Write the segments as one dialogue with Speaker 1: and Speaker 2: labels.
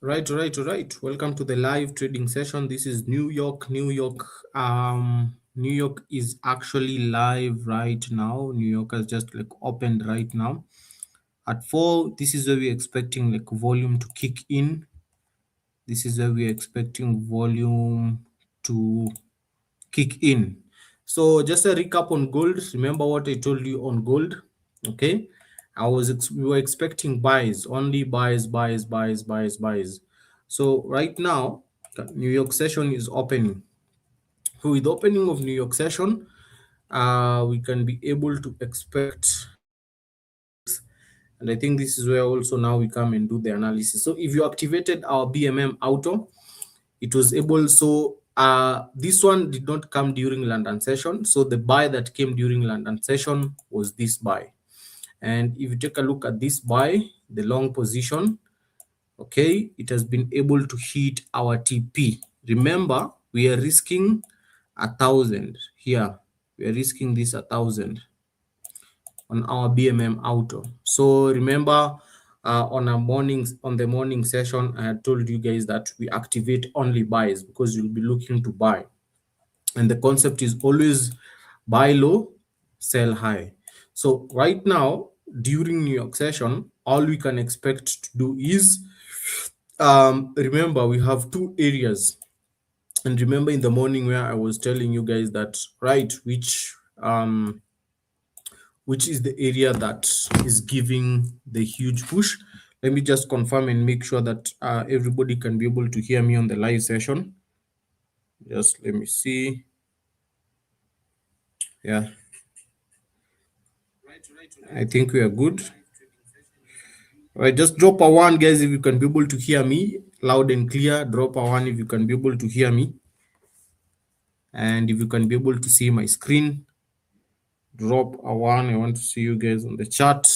Speaker 1: Right. Welcome to the live trading session. This is New York. New York is actually live right now. New York has just like opened right now. At 4, this is where we're expecting like volume to kick in. This is where we're expecting volume to kick in. So just a recap on gold. Remember what I told you on gold. Okay. We were expecting buys, only buys. So right now, New York session is opening. So with the opening of New York session, we can be able to expect, and I think this is where also now we come and do the analysis. So if you activated our BMM auto, it was able, so this one did not come during London session. So the buy that came during London session was this buy. And if you take a look at this buy, the long position, okay, it has been able to hit our TP. Remember, we are risking 1,000 here. We are risking this 1,000 on our BMM auto. So remember, on the morning session, I had told you guys that we activate only buys because you'll be looking to buy, and the concept is always buy low, sell high. So right now during New York session, all we can expect to do is, remember we have two areas. And remember in the morning where I was telling you guys that, right, which is the area that is giving the huge push. Let me just confirm and make sure that everybody can be able to hear me on the live session. Just let me see. Yeah, I think we are good. All right, just drop a one, guys, if you can be able to hear me loud and clear. Drop a one if you can be able to hear me, and if you can be able to see my screen. Drop a one. I want to see you guys on the chat.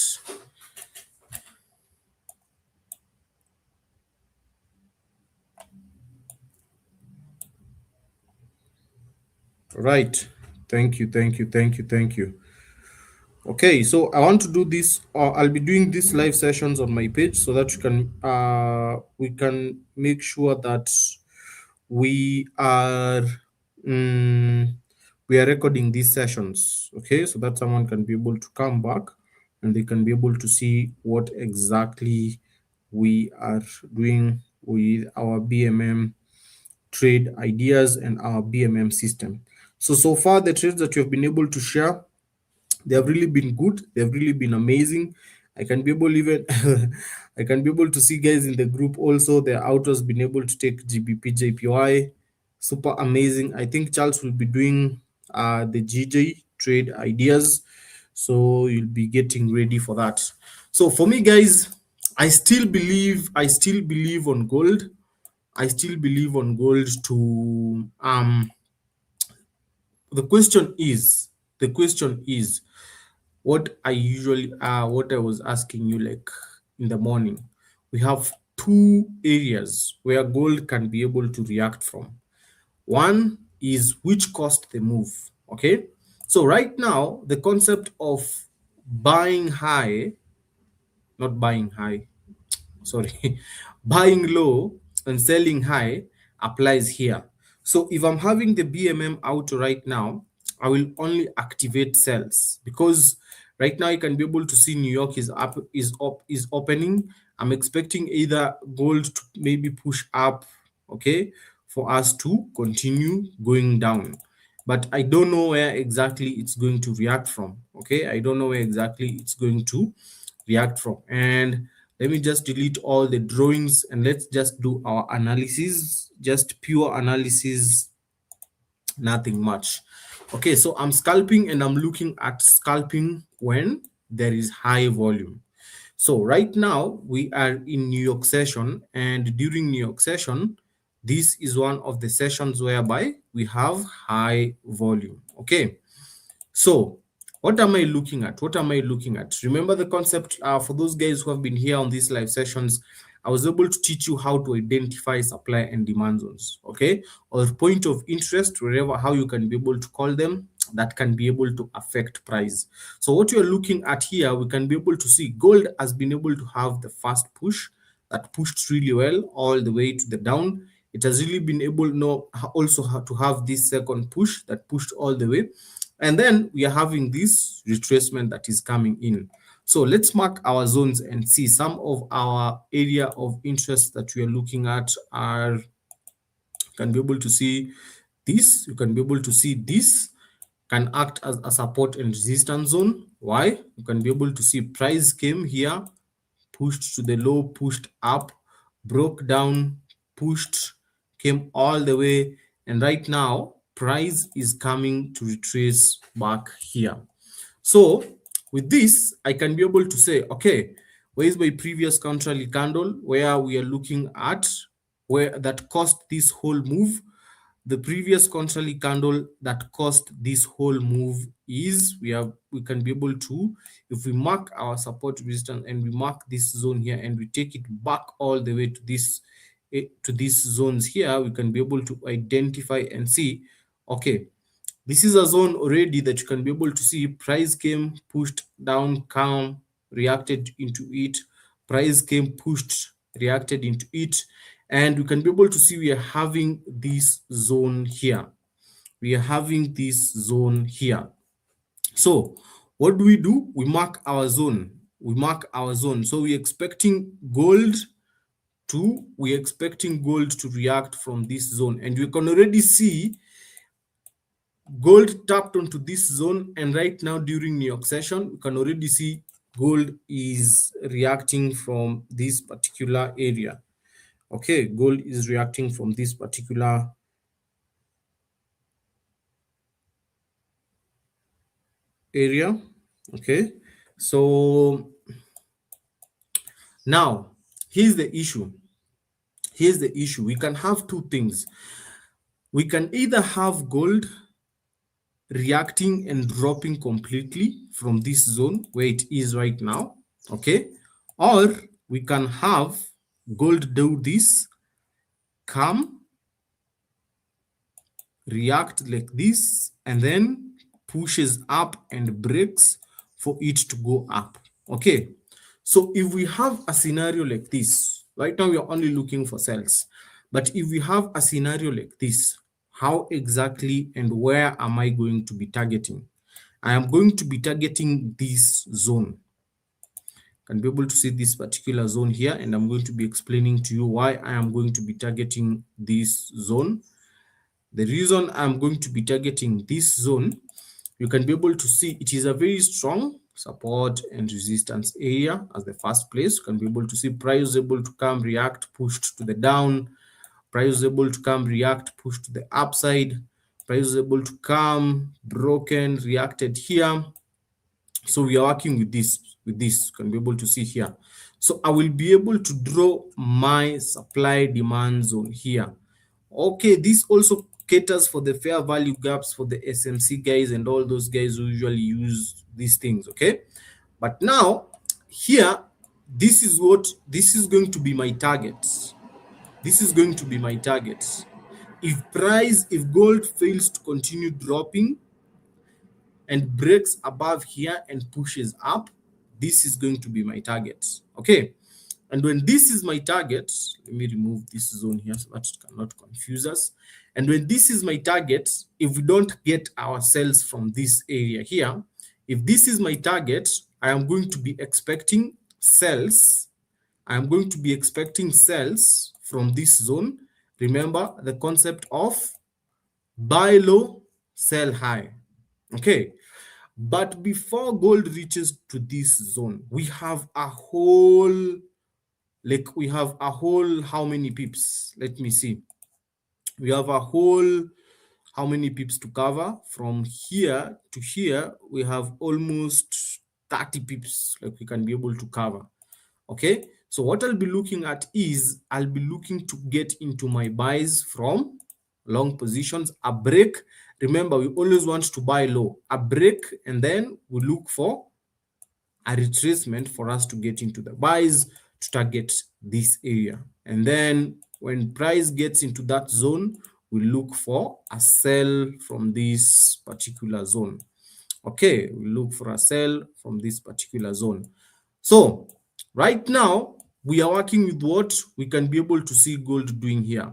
Speaker 1: Right. Thank you. Okay, so I want to do this. I'll be doing these live sessions on my page so that we can make sure that we are we are recording these sessions. Okay, so that someone can be able to come back and they can be able to see what exactly we are doing with our BMM trade ideas and our BMM system. So far the trades that you have been able to share, they have really been good. They've really been amazing. I can be able even I can be able to see guys in the group also. Their autos been able to take GBP JPY. Super amazing. I think Charles will be doing the GJ trade ideas. So you'll be getting ready for that. So for me, guys, I still believe on gold. I still believe on gold to the question is what I was asking you like in the morning. We have two areas where gold can be able to react from. One is which cost the move. Okay, so right now the concept of buying high, not buying high, sorry, buying low and selling high applies here. So if I'm having the BMM out right now, I will only activate sales because right now you can be able to see New York is opening. I'm expecting either gold to maybe push up, okay, for us to continue going down. But I don't know where exactly it's going to react from. Okay, I don't know where exactly it's going to react from. And let me just delete all the drawings and let's just do our analysis, just pure analysis, nothing much. Okay, so I'm scalping and I'm looking at scalping when there is high volume. So right now we are in New York session, and during New York session, this is one of the sessions whereby we have high volume. Okay, so what am I looking at? Remember the concept for those guys who have been here on these live sessions. I was able to teach you how to identify supply and demand zones, okay, or point of interest, wherever, how you can be able to call them, that can be able to affect price. So what you're looking at here, we can be able to see gold has been able to have the first push. that pushed really well all the way to the down. It has really been able now also to have this second push that pushed all the way. And then we are having this retracement that is coming in. So let's mark our zones and see some of our area of interest that we are looking at are, you can be able to see this, you can be able to see this can act as a support and resistance zone. Why? You can be able to see price came here, pushed to the low, pushed up, broke down, pushed, came all the way, and right now price is coming to retrace back here. So with this, I can be able to say, okay, where is my previous contrary candle where we are looking at, where that caused this whole move? The previous contrary candle that caused this whole move is, we can be able to, if we mark our support resistance and we mark this zone here and we take it back all the way to this to these zones here, we can be able to identify and see, okay, this is a zone already that you can be able to see price came, pushed down, come, reacted into it, price came, pushed, reacted into it, and we can be able to see we are having this zone here. We are having this zone here. So what do? We mark our zone. We mark our zone. So we're expecting gold to react from this zone, and you can already see gold tapped onto this zone, and right now during New York session, you can already see gold is reacting from this particular area. Okay, gold is reacting from this particular area. Okay, so now here's the issue. We can have two things. We can either have gold reacting and dropping completely from this zone where it is right now, okay, or we can have gold do this, come, react like this, and then pushes up and breaks for it to go up. Okay, so if we have a scenario like this, right now we are only looking for sells, but if we have a scenario like this, how exactly and where am I going to be targeting? I am going to be targeting this zone. Can be able to see this particular zone here, and I'm going to be explaining to you why I am going to be targeting this zone. The reason I'm going to be targeting this zone, you can be able to see it is a very strong support and resistance area as the first place. You can be able to see price able to come, react, pushed to the down, price able to come, react, push to the upside, price able to come, broken, reacted here. So we are working with this, you can be able to see here. So I will be able to draw my supply demand zone here. Okay, this also caters for the fair value gaps for the SMC guys and all those guys who usually use these things, okay? But now here, this is going to be my target. This is going to be my target. If gold fails to continue dropping and breaks above here and pushes up, this is going to be my target. Okay, and when this is my target, let me remove this zone here so that it cannot confuse us. And when this is my target, if we don't get our sales from this area here, if this is my target, I am going to be expecting sales. I am going to be expecting sales from this zone. Remember the concept of buy low, sell high. Okay, but before gold reaches to this zone, we have a whole, how many pips? Let me see. We have a whole, how many pips to cover? From here to here, we have almost 30 pips, like we can be able to cover. Okay, so what I'll be looking at is I'll be looking to get into my buys from long positions, a break. Remember, we always want to buy low, a break, and then we look for a retracement for us to get into the buys to target this area. And then when price gets into that zone, we look for a sell from this particular zone. Okay, we look for a sell from this particular zone. So right now, we are working with what we can be able to see gold doing here.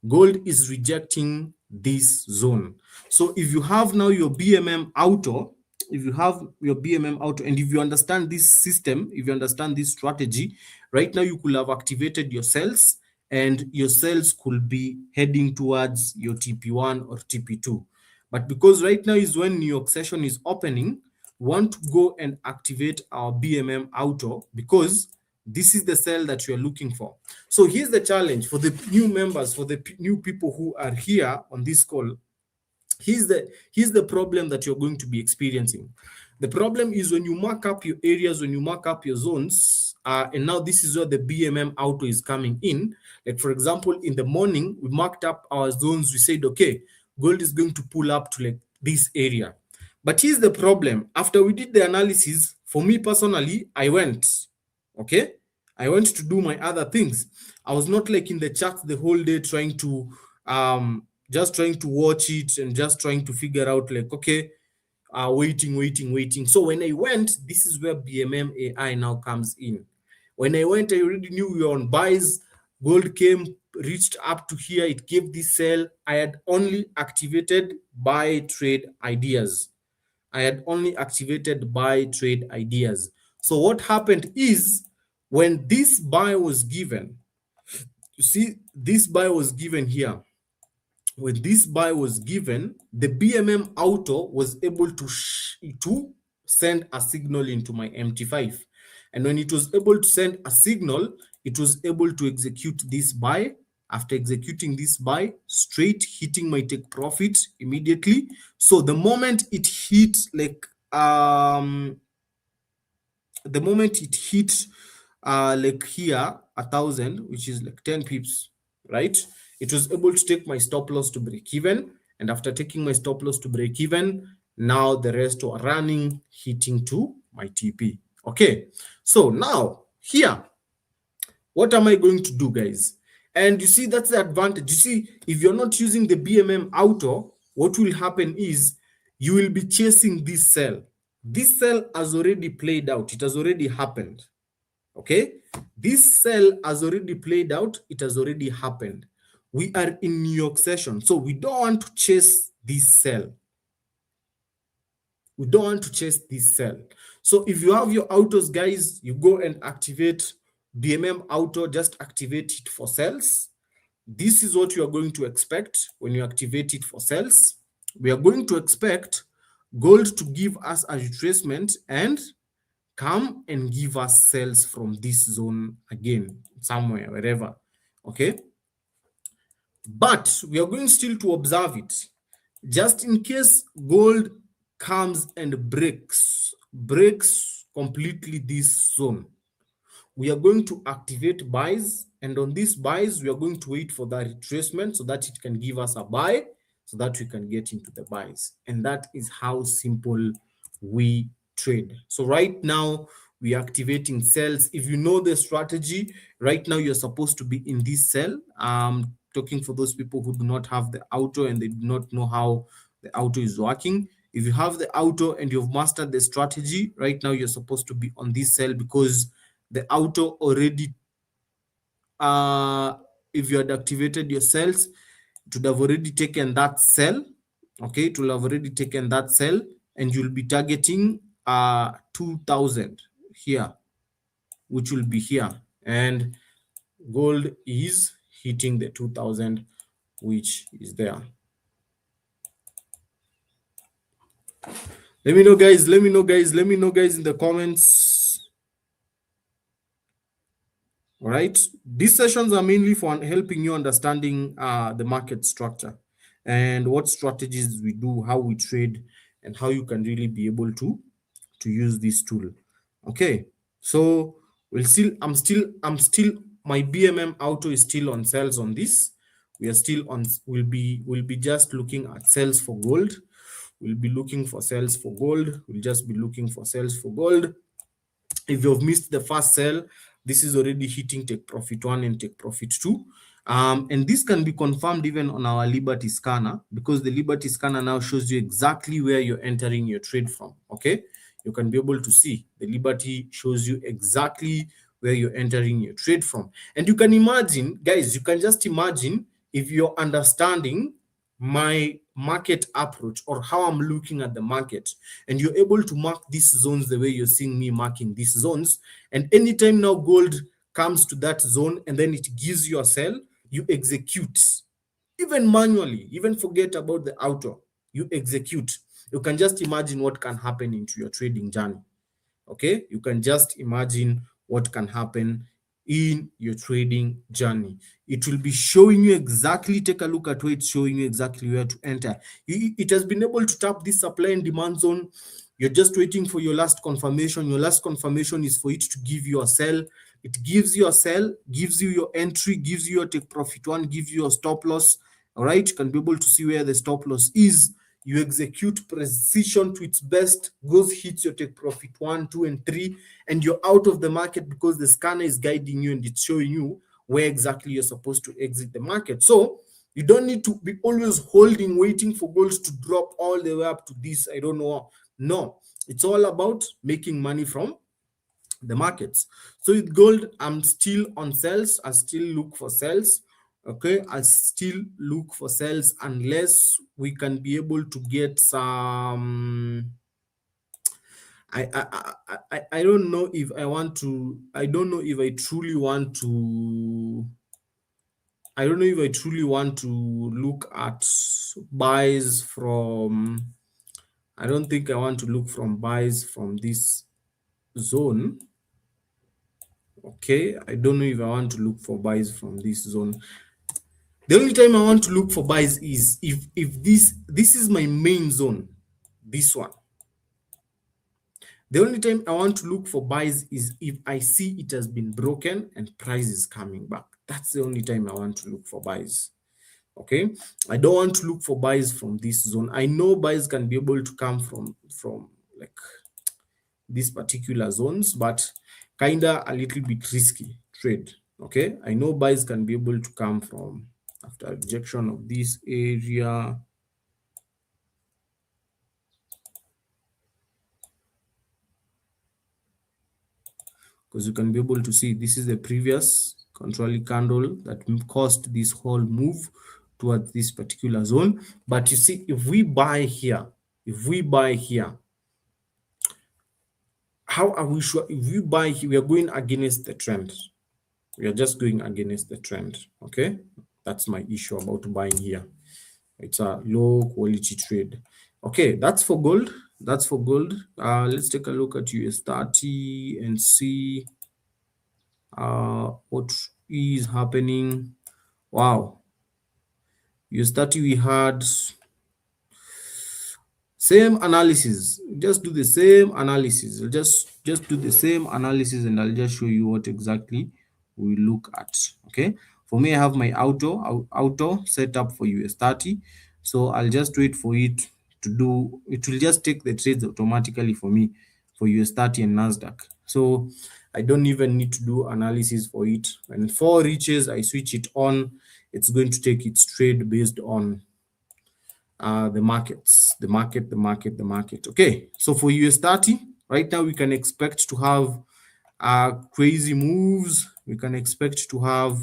Speaker 1: Gold is rejecting this zone. So if you have now your BMM auto, if you have your BMM auto, and if you understand this system, if you understand this strategy, right now you could have activated your cells, and your cells could be heading towards your TP1 or TP2. But because right now is when New York session is opening, we want to go and activate our BMM auto because this is the cell that you are looking for. So here's the challenge for the new members, for the new people who are here on this call. Here's the problem that you're going to be experiencing. The problem is when you mark up your areas, when you mark up your zones, and now this is where the BMM auto is coming in. Like for example, in the morning, we marked up our zones. We said, okay, gold is going to pull up to like this area. But here's the problem. After we did the analysis, for me personally, I went, okay? I went to do my other things. I was not like in the chat the whole day trying to just trying to watch it and just trying to figure out like, okay, waiting. So when I went, this is where BMM AI now comes in. When I went, I already knew we were on buys. Gold came, reached up to here. It gave this sell. I had only activated buy trade ideas. I had only activated buy trade ideas. So what happened is when this buy was given, you see, this buy was given here. When this buy was given, the BMM auto was able to send a signal into my MT5. And when it was able to send a signal, it was able to execute this buy. After executing this buy, straight hitting my take profit immediately. So the moment it hit like here 1,000, which is like 10 pips, right? It was able to take my stop loss to break even, and after taking my stop loss to break even, now the rest were running, hitting to my TP. Okay, so now here, what am I going to do, guys? And you see, that's the advantage. You see, if you're not using the BMM auto, what will happen is you will be chasing this sell. This sell has already played out. It has already happened. Okay, this sell has already played out. It has already happened. We are in New York session, so we don't want to chase this sell. We don't want to chase this sell. So if you have your autos, guys, you go and activate BMM auto. Just activate it for sells. This is what you are going to expect when you activate it for sells. We are going to expect gold to give us a retracement and come and give us sales from this zone again, somewhere, wherever. Okay, but we are going still to observe it just in case gold comes and breaks completely this zone. We are going to activate buys, and on these buys we are going to wait for that retracement so that it can give us a buy, so that we can get into the buys. And that is how simple we trade. So right now we are activating cells. If you know the strategy, right now you're supposed to be in this cell. Talking for those people who do not have the auto and they do not know how the auto is working. If you have the auto and you've mastered the strategy, right now you're supposed to be on this cell because the auto already, if you had activated your cells, it would have already taken that cell. Okay, it will have already taken that cell, and you'll be targeting 2,000 here, which will be here, and gold is hitting the 2,000, which is there. Let me know, guys. Let me know, guys, in the comments. All right, these sessions are mainly for helping you understanding the market structure and what strategies we do, how we trade, and how you can really be able to use this tool. Okay, so I'm still my BMM auto is still on sales on this. We are still on, we'll be just looking at sales for gold. We'll be looking for sales for gold. We'll just be looking for sales for gold. If you've missed the first sell, this is already hitting take profit 1 and take profit 2. And this can be confirmed even on our Liberty scanner, because the Liberty scanner now shows you exactly where you're entering your trade from. Okay, you can be able to see the Liberty shows you exactly where you're entering your trade from. And you can imagine, guys, you can just imagine if you're understanding my market approach or how I'm looking at the market, and you're able to mark these zones the way you're seeing me marking these zones. And anytime now gold comes to that zone and then it gives you a sell, you execute, even manually, even forget about the auto, you execute. You can just imagine what can happen into your trading journey. Okay, you can just imagine what can happen in your trading journey. It will be showing you exactly, take a look at where it's showing you exactly where to enter. It has been able to tap this supply and demand zone. You're just waiting for your last confirmation. Your last confirmation is for it to give you a sell. It gives you a sell, gives you your entry, gives you your take profit one, gives you a stop loss. All right, you can be able to see where the stop loss is. You execute precision to its best, goes hits your take profit 1, 2, and 3, and you're out of the market because the scanner is guiding you and it's showing you where exactly you're supposed to exit the market. So you don't need to be always holding, waiting for gold to drop all the way up to this, I don't know. No, it's all about making money from the markets. So with gold, I'm still on sales. I still look for sales. Okay, I still look for sales unless we can be able to get some. I don't know if I want to. I don't know if I truly want to. I don't know if I truly want to look at buys from. I don't think I want to look from buys from this zone. Okay, I don't know if I want to look for buys from this zone. The only time I want to look for buys is if this is my main zone, this one. The only time I want to look for buys is if I see it has been broken and price is coming back. That's the only time I want to look for buys. Okay, I don't want to look for buys from this zone. I know buys can be able to come from like these particular zones, but kinda a little bit risky trade. Okay, I know buys can be able to come from after rejection of this area. Because you can be able to see this is the previous controlling candle that caused this whole move towards this particular zone. But you see, if we buy here, how are we sure? If we buy here, we are going against the trend. We are just going against the trend. Okay, that's my issue about buying here. It's a low quality trade. Okay, that's for gold. That's for gold. Let's take a look at US30 and see what is happening. Wow, US30 we had same analysis. Just do the same analysis. Just do the same analysis, and I'll just show you what exactly we look at. Okay, for me, I have my auto set up for US30, so I'll just wait for it to do. It will just take the trades automatically for me for US30 and Nasdaq. So I don't even need to do analysis for it. When 4 reaches, I switch it on. It's going to take its trade based on the markets, the market. Okay, so for US30, right now we can expect to have crazy moves. We can expect to have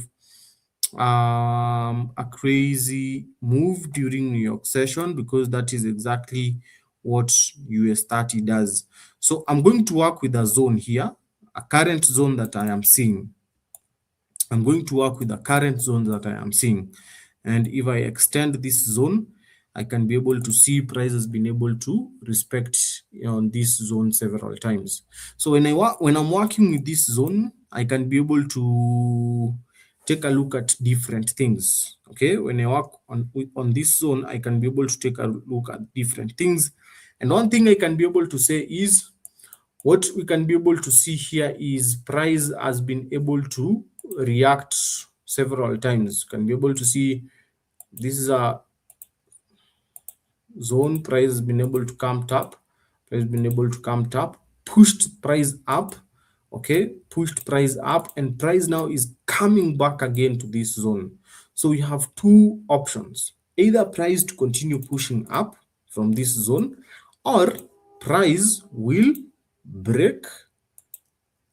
Speaker 1: a crazy move during New York session, because that is exactly what US30 does. So I'm going to work with a zone here, a current zone that I am seeing. I'm going to work with the current zone that I am seeing. And if I extend this zone, I can be able to see price has been able to respect on this zone several times. So when I'm working with this zone, I can be able to take a look at different things. Okay, when I work on this zone, I can be able to take a look at different things. And one thing I can be able to say is, what we can be able to see here is price has been able to react several times. You can be able to see this is a zone. Price has been able to come tap. Price has been able to come tap, pushed price up. Okay, pushed price up, and price now is coming back again to this zone. So we have two options: either price to continue pushing up from this zone, or price will break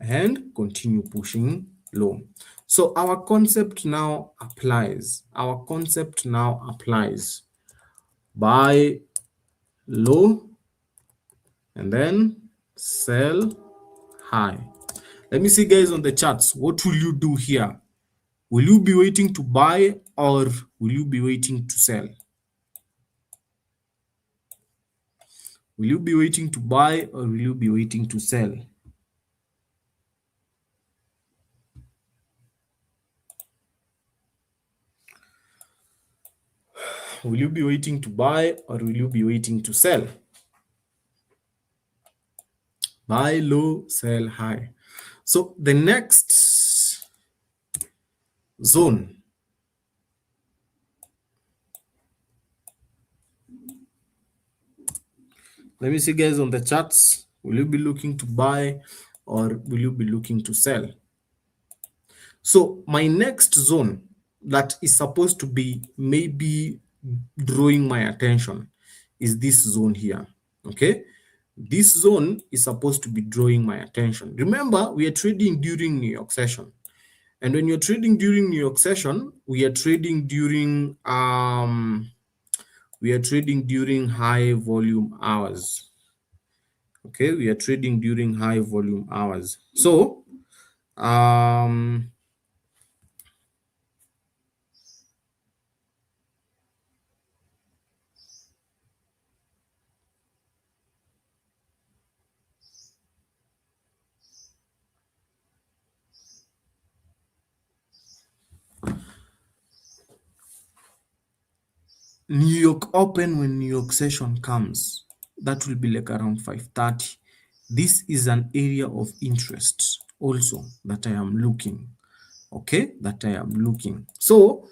Speaker 1: and continue pushing low. So our concept now applies. Our concept now applies. Buy low and then sell high. Let me see, guys, on the charts. What will you do here? Will you be waiting to buy or will you be waiting to sell? Will you be waiting to buy or will you be waiting to sell? Will you be waiting to buy or will you be waiting to sell? Buy low, sell high. So the next zone, let me see, guys, on the charts. Will you be looking to buy or will you be looking to sell? So my next zone that is supposed to be maybe drawing my attention is this zone here. Okay, this zone is supposed to be drawing my attention. Remember, we are trading during New York session, and when you're trading during New York session, we are trading during high volume hours. Okay, we are trading during high volume hours. So New York open, when New York session comes, that will be like around 5:30. This is an area of interest also that I am looking. Okay, that I am looking. So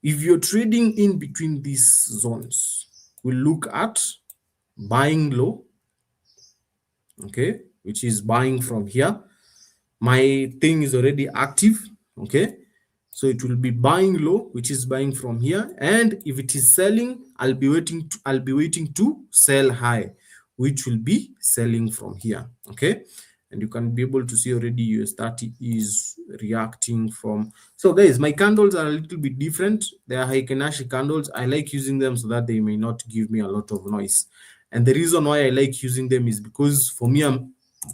Speaker 1: if you're trading in between these zones, we'll look at buying low, okay, which is buying from here. My thing is already active, okay, so it will be buying low, which is buying from here, and if it is selling, I'll be waiting to sell high, which will be selling from here. Okay, and you can be able to see already US30 is reacting from. So guys, my candles are a little bit different. They are Heikenashi candles. I like using them so that they may not give me a lot of noise, and the reason why I like using them is because for me,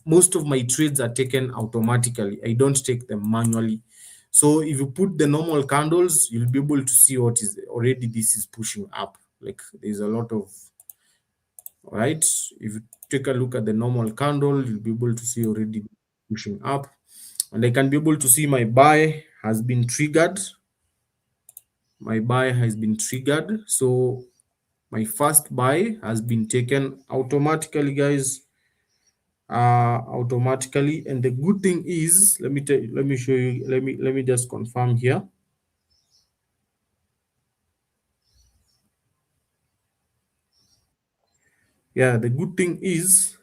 Speaker 1: most of my trades are taken automatically. I don't take them manually. So if you put the normal candles, you'll be able to see what is already, this is pushing up. Like there's a lot of, right? If you take a look at the normal candle, you'll be able to see already pushing up. And I can be able to see my buy has been triggered. My buy has been triggered. So my first buy has been taken automatically, guys. Automatically. And the good thing is, let me show you, let me just confirm here. Yeah, the good thing is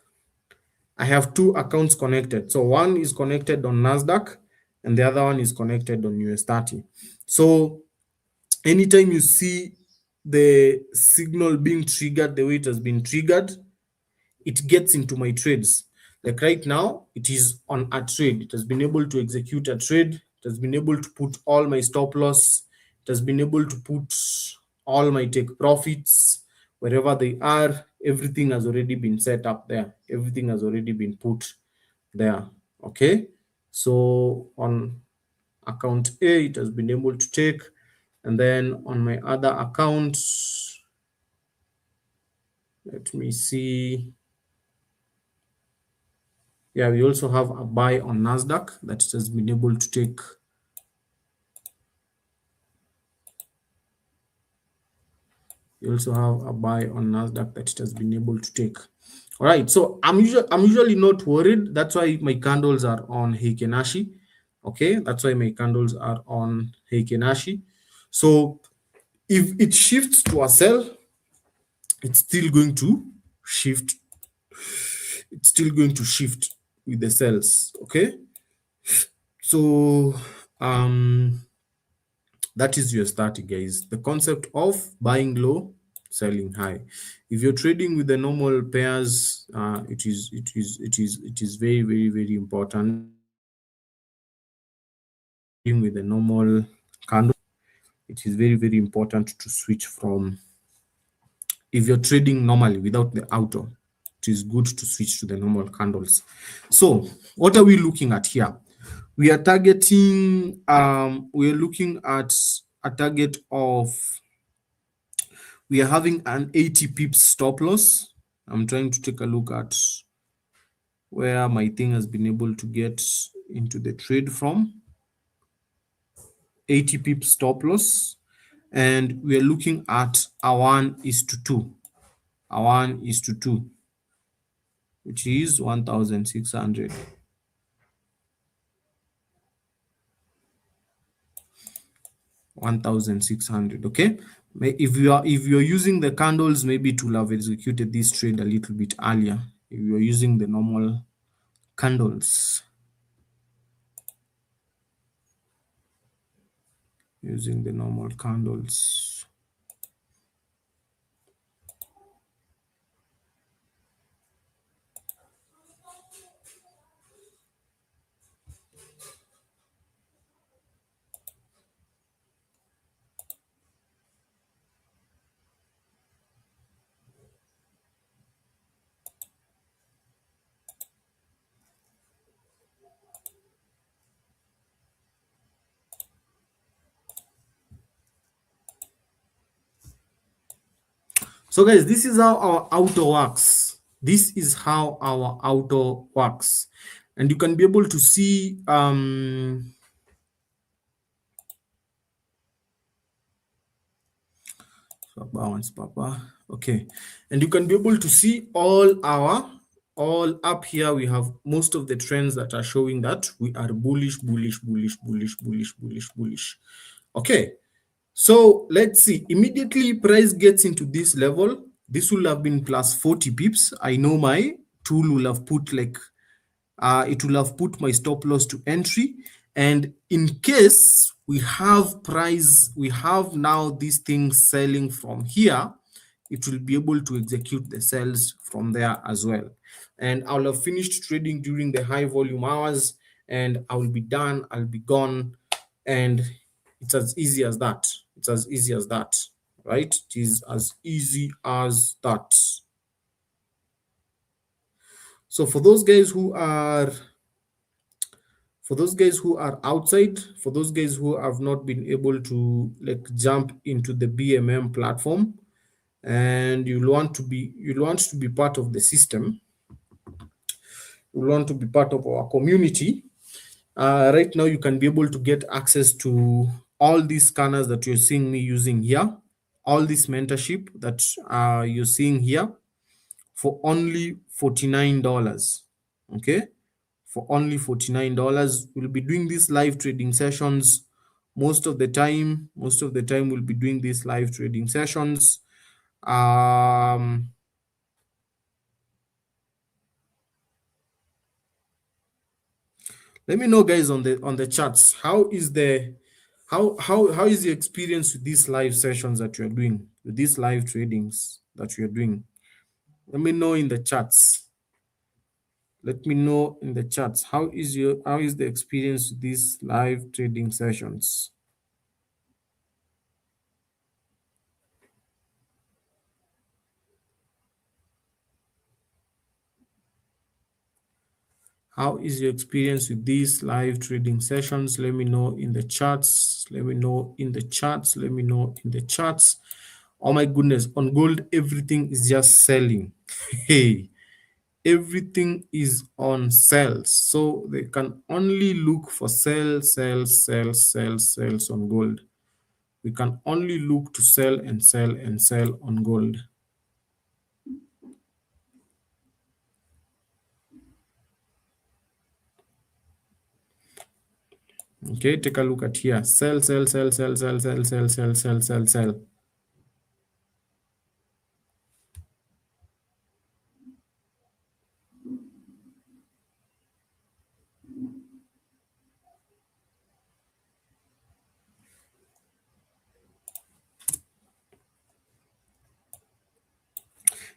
Speaker 1: I have two accounts connected. So one is connected on Nasdaq and the other one is connected on US30. So anytime you see the signal being triggered the way it has been triggered, it gets into my trades. Like right now, it is on a trade. It has been able to execute a trade. It has been able to put all my stop loss. It has been able to put all my take profits wherever they are. Everything has already been set up there. Everything has already been put there. Okay. So on account A, it has been able to take. And then on my other accounts, let me see. Yeah, we also have a buy on Nasdaq that it has been able to take. We also have a buy on Nasdaq that it has been able to take. All right, so I'm usually not worried. That's why my candles are on Heikenashi. Okay, that's why my candles are on Heikenashi. So if it shifts to a sell, it's still going to shift. It's still going to shift with the sells. Okay, so that is your starting, guys. The concept of buying low, selling high. If you're trading with the normal pairs, it is very, very, very important. with the normal candle, it is very, very important to switch from, if you're trading normally without the auto, it is good to switch to the normal candles. So what are we looking at here? We are targeting, we're looking at a target of, we are having an 80 pips stop loss. I'm trying to take a look at where my thing has been able to get into the trade from. 80 pips stop loss, and we are looking at a 1:2, a 1:2, which is 1,600. 1,600. Okay, if you're using the candles, maybe it will have executed this trade a little bit earlier. If you're using the normal candles, using the normal candles. So guys, this is how our auto works. This is how our auto works. And you can be able to see balance, Papa. Okay. And you can be able to see all up here. We have most of the trends that are showing that we are bullish, bullish, bullish, bullish, bullish, bullish, bullish. Okay. So let's see. Immediately price gets into this level. This will have been plus 40 pips. I know my tool will have put like it will have put my stop loss to entry, and in case we have price, we have now these things selling from here, it will be able to execute the sales from there as well. And I'll have finished trading during the high volume hours, and I will be done, I'll be gone, and it's as easy as that. It's as easy as that, right? It is as easy as that. So for those guys who are outside, for those guys who have not been able to like jump into the BMM platform, and you'll want to be part of the system, you want to be part of our community, right now you can be able to get access to all these scanners that you're seeing me using here, all this mentorship that you're seeing here, for only $49. Okay, for only $49. We'll be doing these live trading sessions most of the time. We'll be doing these live trading sessions. Let me know, guys, on the chats, how is the how is the experience with these live sessions that you're doing, with these live tradings that you're doing? Let me know in the chats. Let me know in the chats, how is the experience with these live trading sessions? How is your experience with these live trading sessions? Let me know in the chats. Let me know in the chats. Let me know in the chats. Oh my goodness, on gold, everything is just selling. Hey, everything is on sales. So they can only look for sales on gold. We can only look to sell and sell and sell on gold. Okay, take a look at here. Sell, sell, sell, sell, sell, sell, sell, sell, sell, sell, sell.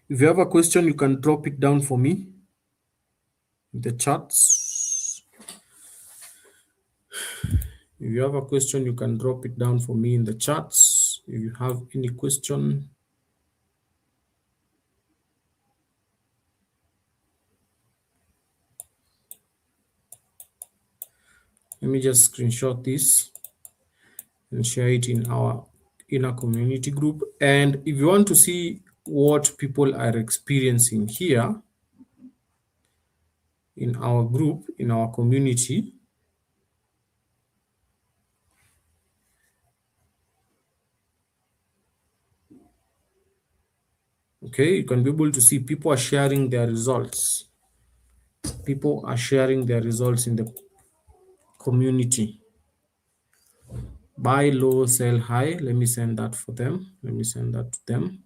Speaker 1: If you have a question, you can drop it down for me in the chats. If you have a question, you can drop it down for me in the chats. If you have any question. Let me just screenshot this and share it in our inner community group. And if you want to see what people are experiencing here in our group, in our community, okay, you can be able to see people are sharing their results. People are sharing their results in the community. Buy low, sell high. Let me send that for them. Let me send that to them.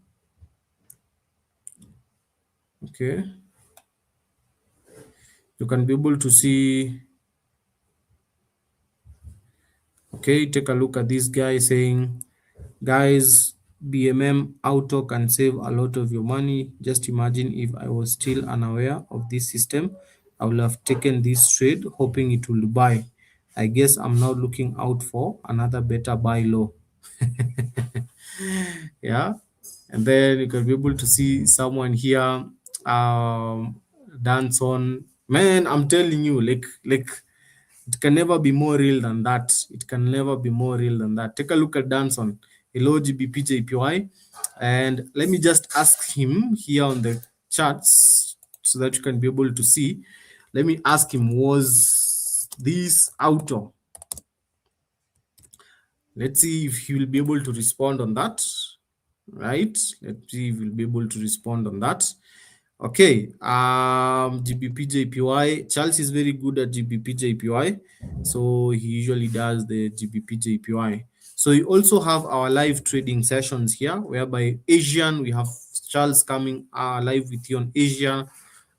Speaker 1: Okay. You can be able to see. Okay, take a look at this guy saying, guys, BMM auto can save a lot of your money. Just imagine if I was still unaware of this system, I would have taken this trade hoping it will buy. I guess I'm now looking out for another better buy low. Yeah. And then you can be able to see someone here dance on. Man, I'm telling you, like it can never be more real than that. It can never be more real than that. Take a look at Danson. Hello, GBPJPY. And let me just ask him here on the charts so that you can be able to see. Let me ask him, was this auto? Let's see if he will be able to respond on that. Right? Let's see if he'll be able to respond on that. Okay, GBPJPY. Charles is very good at GBPJPY, so he usually does the GBPJPY. So we also have our live trading sessions here, whereby Asian, we have Charles coming live with you on Asia,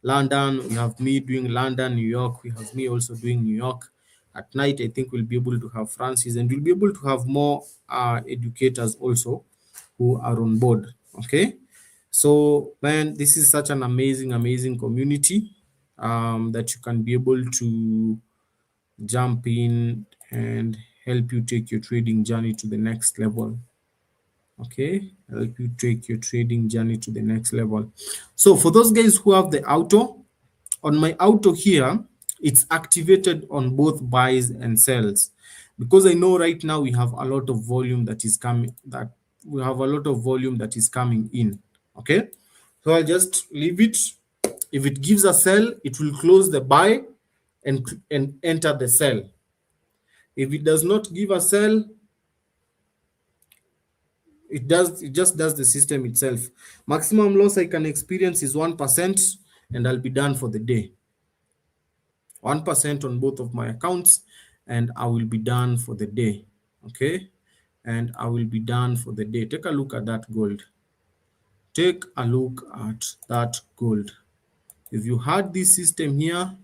Speaker 1: London, we have me doing London, New York, we have me also doing New York. At night, I think we'll be able to have Francis, and we'll be able to have more educators also who are on board. Okay. So, man, this is such an amazing community that you can be able to jump in and help you take your trading journey to the next level. Okay, help you take your trading journey to the next level. So, for those guys who have the auto, on my auto here, it's activated on both buys and sells, because I know right now we have a lot of volume that is coming. That is coming in. Okay, so I'll just leave it. If it gives a sell, it will close the buy and enter the sell. If it does not give a sell, it just does the system itself. Maximum loss I can experience is 1%, and I'll be done for the day. 1% on both of my accounts, and I will be done for the day. Okay, and I will be done for the day. Take a look at that gold. Take a look at that gold. If you had this system here,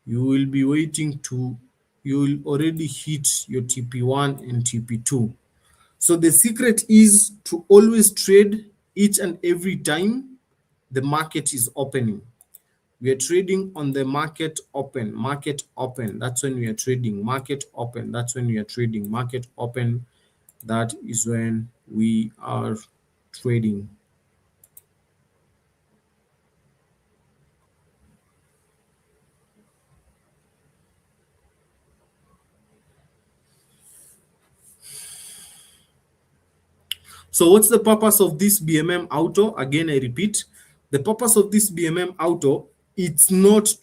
Speaker 1: you will be waiting to, you will already hit your TP1 and TP2. So the secret is to always trade each and every time the market is opening. We are trading on the market open. That's when we are trading. Market open. That's when we are trading. Market open. That is when we are trading. So what's the purpose of this BMM auto? Again, I repeat, the purpose of this BMM auto, it's not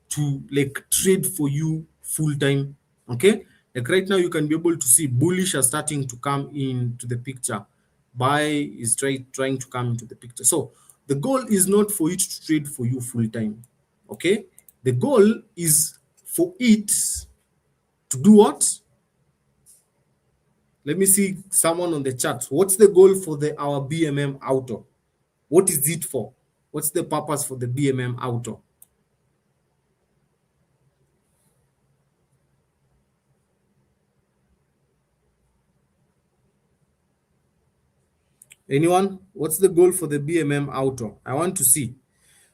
Speaker 1: to like trade for you full time. Okay, like right now you can be able to see bullish are starting to come into the picture. Buy is trying to come into the picture. So the goal is not for it to trade for you full time. Okay, the goal is for it to do what? Let me see someone on the chat. What's the goal for our BMM auto? What is it for? What's the purpose for the BMM auto? Anyone? What's the goal for the BMM auto? I want to see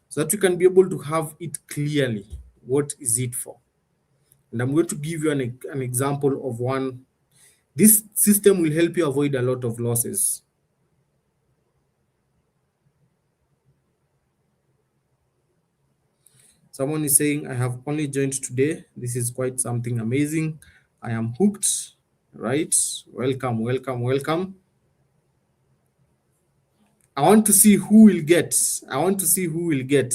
Speaker 1: so that you can be able to have it clearly. What is it for? And I'm going to give you an example of one. This system will help you avoid a lot of losses. Someone is saying, I have only joined today. This is quite something amazing. I am hooked, right? Welcome, welcome, welcome. I want to see who will get. I want to see who will get.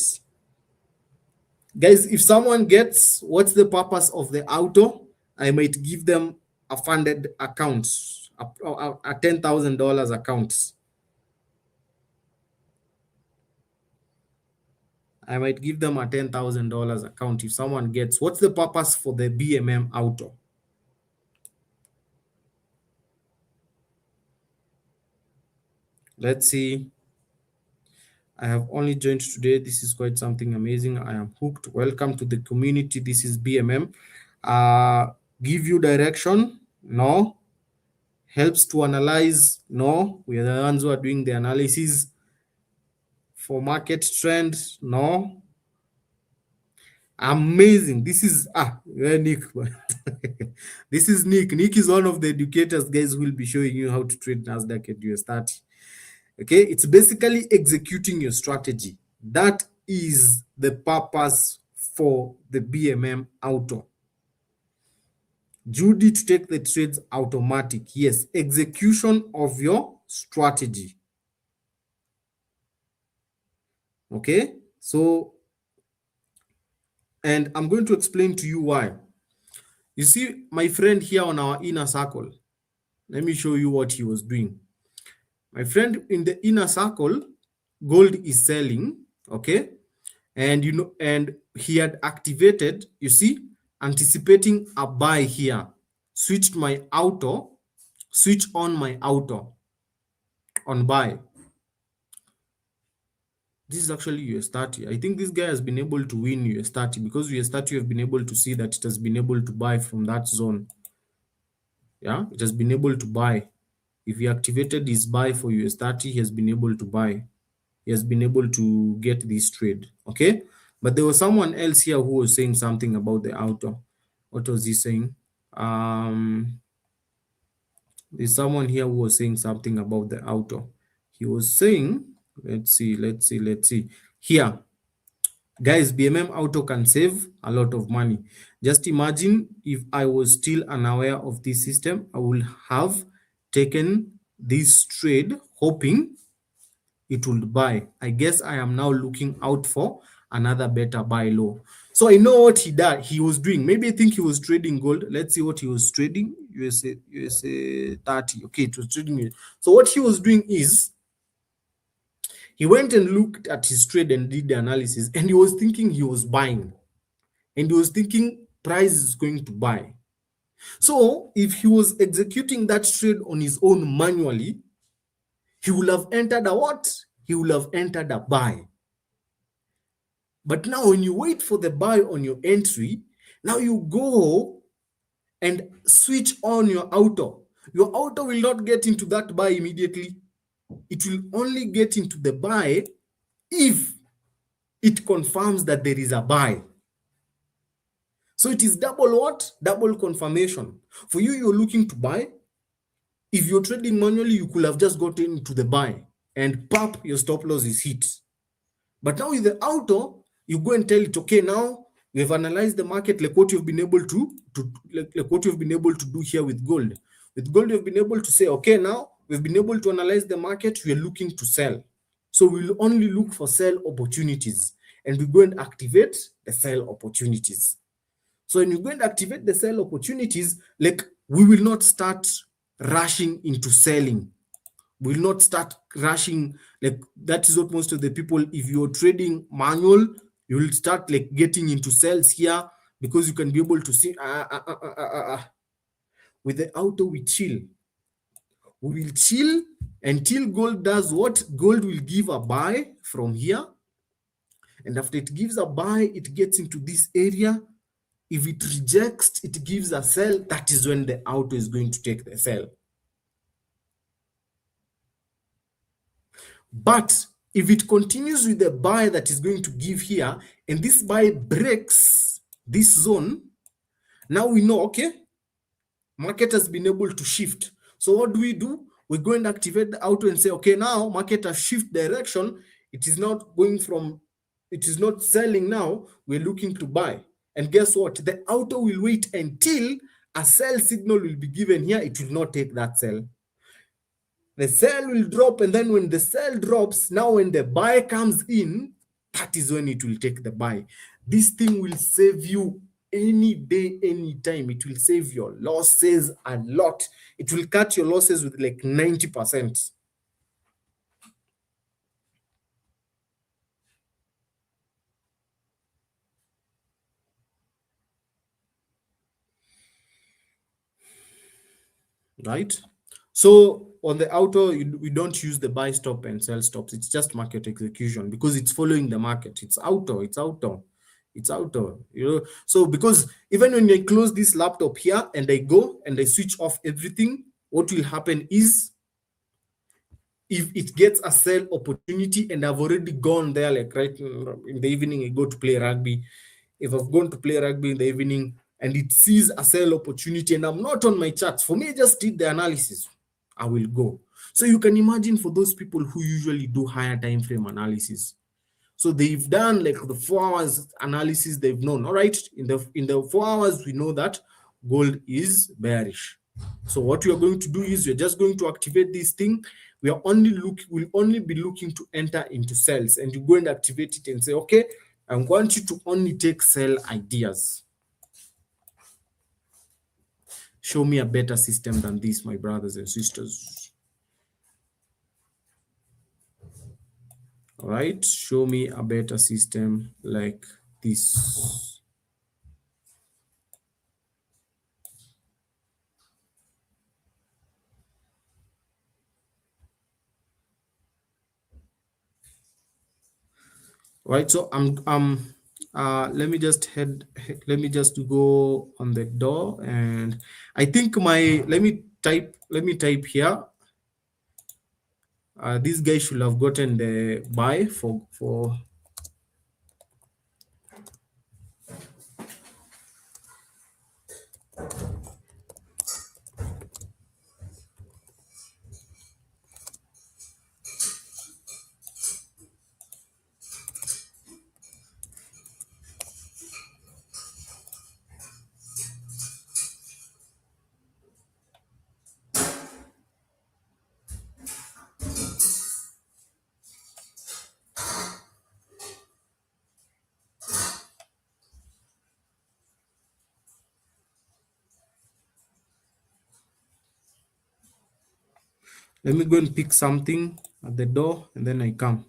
Speaker 1: Guys, if someone gets what's the purpose of the auto, I might give them a funded account, a $10,000 account. I might give them a $10,000 account if someone gets what's the purpose for the BMM auto. Let's see. I have only joined today. This is quite something amazing. I am hooked. Welcome to the community. This is BMM. Give you direction? No. Helps to analyze? No. We are the ones who are doing the analysis. For market trend? No. Amazing. This is Nick. This is Nick. Nick is one of the educators, guys, who will be showing you how to trade Nasdaq at US30. Okay, it's basically executing your strategy. That is the purpose for the BMM auto. Judy, to take the trades automatic. Yes, execution of your strategy. Okay, so, and I'm going to explain to you why. You see, my friend here on our inner circle, let me show you what he was doing. My friend in the inner circle, gold is selling, okay? And and he had activated, you see, anticipating a buy here. Switched my auto, switch on my auto on buy. This is actually US30. I think this guy has been able to win US30 because US30 have been able to see that it has been able to buy from that zone. Yeah, it has been able to buy. If he activated his buy for US30, he has been able to buy. He has been able to get this trade. Okay, but there was someone else here who was saying something about the auto. What was he saying? There's someone here who was saying something about the auto. He was saying, let's see. Here, guys, BMM auto can save a lot of money. Just imagine if I was still unaware of this system, I would have taken this trade hoping it would buy. I guess I am now looking out for another better buy low. So I know what he was doing. Maybe I think he was trading gold. Let's see what he was trading. USA 30. Okay, it was trading it. So what he was doing is he went and looked at his trade and did the analysis, and he was thinking he was buying, and he was thinking price is going to buy. So if he was executing that trade on his own manually, he will have entered a what? He will have entered a buy. But now when you wait for the buy on your entry, now you go and switch on your auto. Your auto will not get into that buy immediately. It will only get into the buy if it confirms that there is a buy. So it is double what? Double confirmation. For you, you're looking to buy. If you're trading manually, you could have just gotten into the buy and pop, your stop loss is hit. But now with the auto, you go and tell it, okay, now we have analyzed the market like what you've been able to like what you've been able to do here with gold. With gold, you've been able to say, okay, now we've been able to analyze the market, we are looking to sell. So we'll only look for sell opportunities and we go and activate the sell opportunities. So when you go and activate the sell opportunities, like we will not start rushing into selling. We will not start rushing. Like that is what most of the people, if you're trading manual, you will start like getting into sales here because you can be able to see with the auto we chill. We will chill until gold does what? Gold will give a buy from here. And after it gives a buy, it gets into this area. If it rejects, it gives a sell. That is when the auto is going to take the sell. But if it continues with the buy that is going to give here, and this buy breaks this zone, Now we know, okay, market has been able to shift. So what do? We go and activate the auto and say, okay, now market has shift direction. It is not going from, it is not selling now. We're looking to buy. And guess what? The auto will wait until a sell signal will be given here. It will not take that sell. The sell will drop, and then when the sell drops, now when the buy comes in, that is when it will take the buy. This thing will save you any day, anytime. It will save your losses a lot. It will cut your losses with like 90%. Right? So on the auto, we don't use the buy stop and sell stops. It's just market execution because it's following the market. It's auto. It's auto. It's auto. You know. So because even when I close this laptop here and I go and I switch off everything, what will happen is if it gets a sell opportunity and I've already gone there, like right in the evening, I go to play rugby. If I've gone to play rugby in the evening and it sees a sell opportunity and I'm not on my charts, for me, I just did the analysis, I will go. So you can imagine for those people who usually do higher time frame analysis. So they've done like the 4 hours analysis, they've known, all right, in the 4 hours, we know that gold is bearish. So what we are going to do is we're just going to activate this thing. We'll only be looking to enter into cells, and you go and activate it and say, okay, I want you to only take sell ideas. Show me a better system than this, my brothers and sisters. All right, show me a better system like this. Right, so let me just let me just go on the door, and I think let me type here. This guy should have gotten the buy for let me go and pick something at the door and then I come.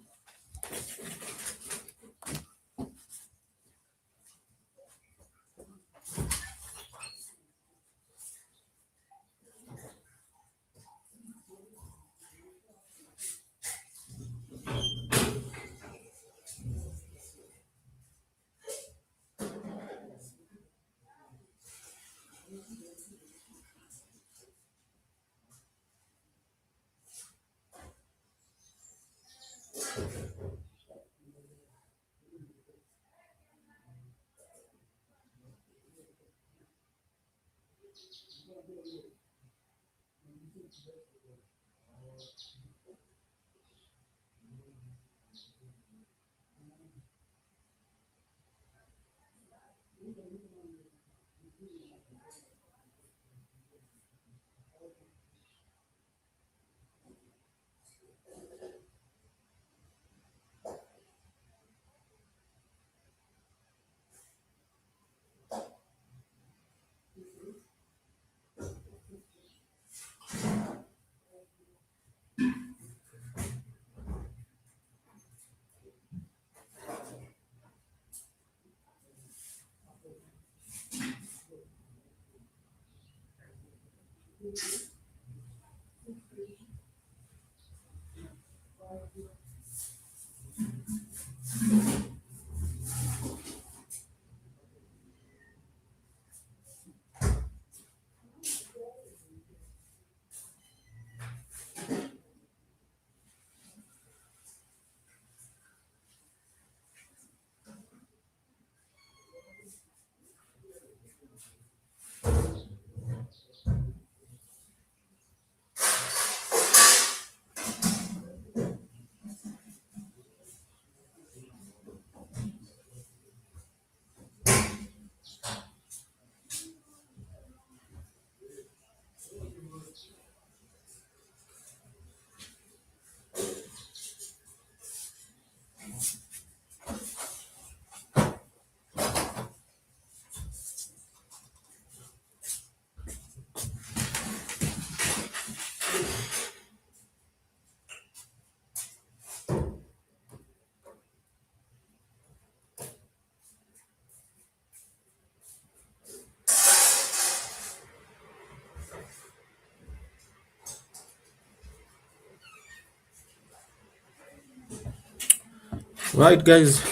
Speaker 1: Right, guys.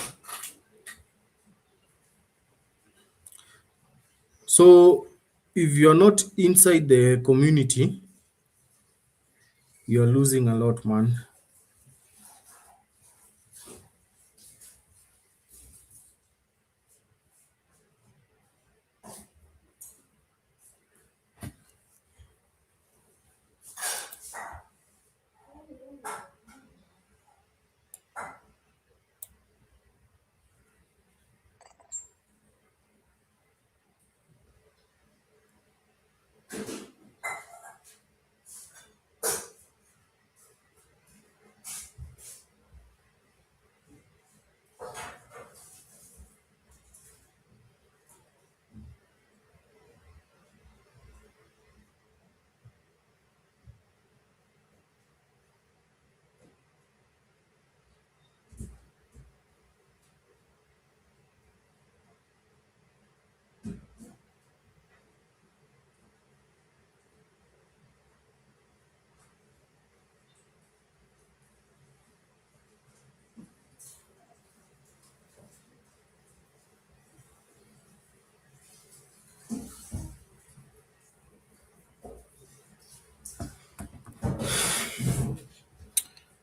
Speaker 1: So if you're not inside the community, you're losing a lot, man.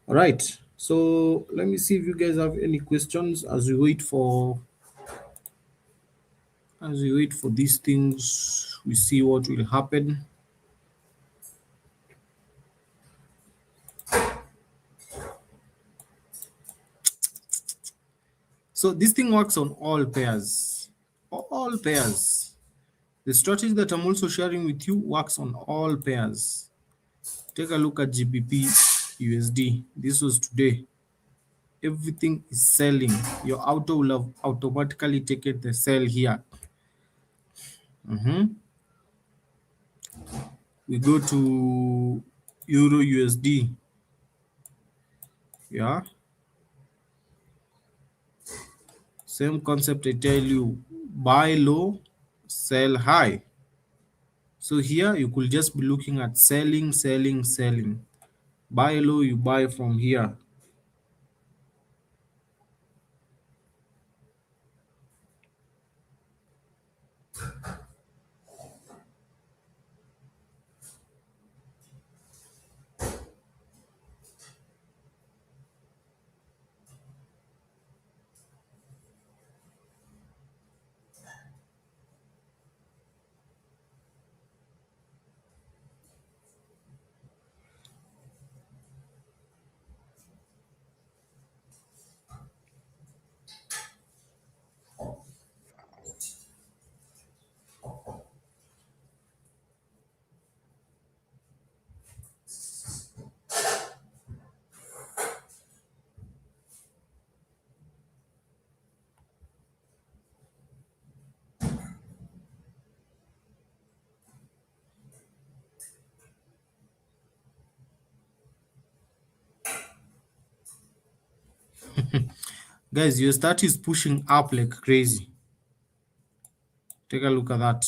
Speaker 1: All right. So let me see if you guys have any questions as we wait for these things. We see what will happen. So this thing works on all pairs. All pairs. The strategy that I'm also sharing with you works on all pairs. Take a look at GBP USD. This was today. Everything is selling. Your auto will have automatically taken the sell here. We go to Euro USD. Yeah. Same concept I tell you. Buy low, sell high. So here you could just be looking at selling, selling, selling. Buy low, you buy from here. Guys, your start is pushing up like crazy. Take a look at that.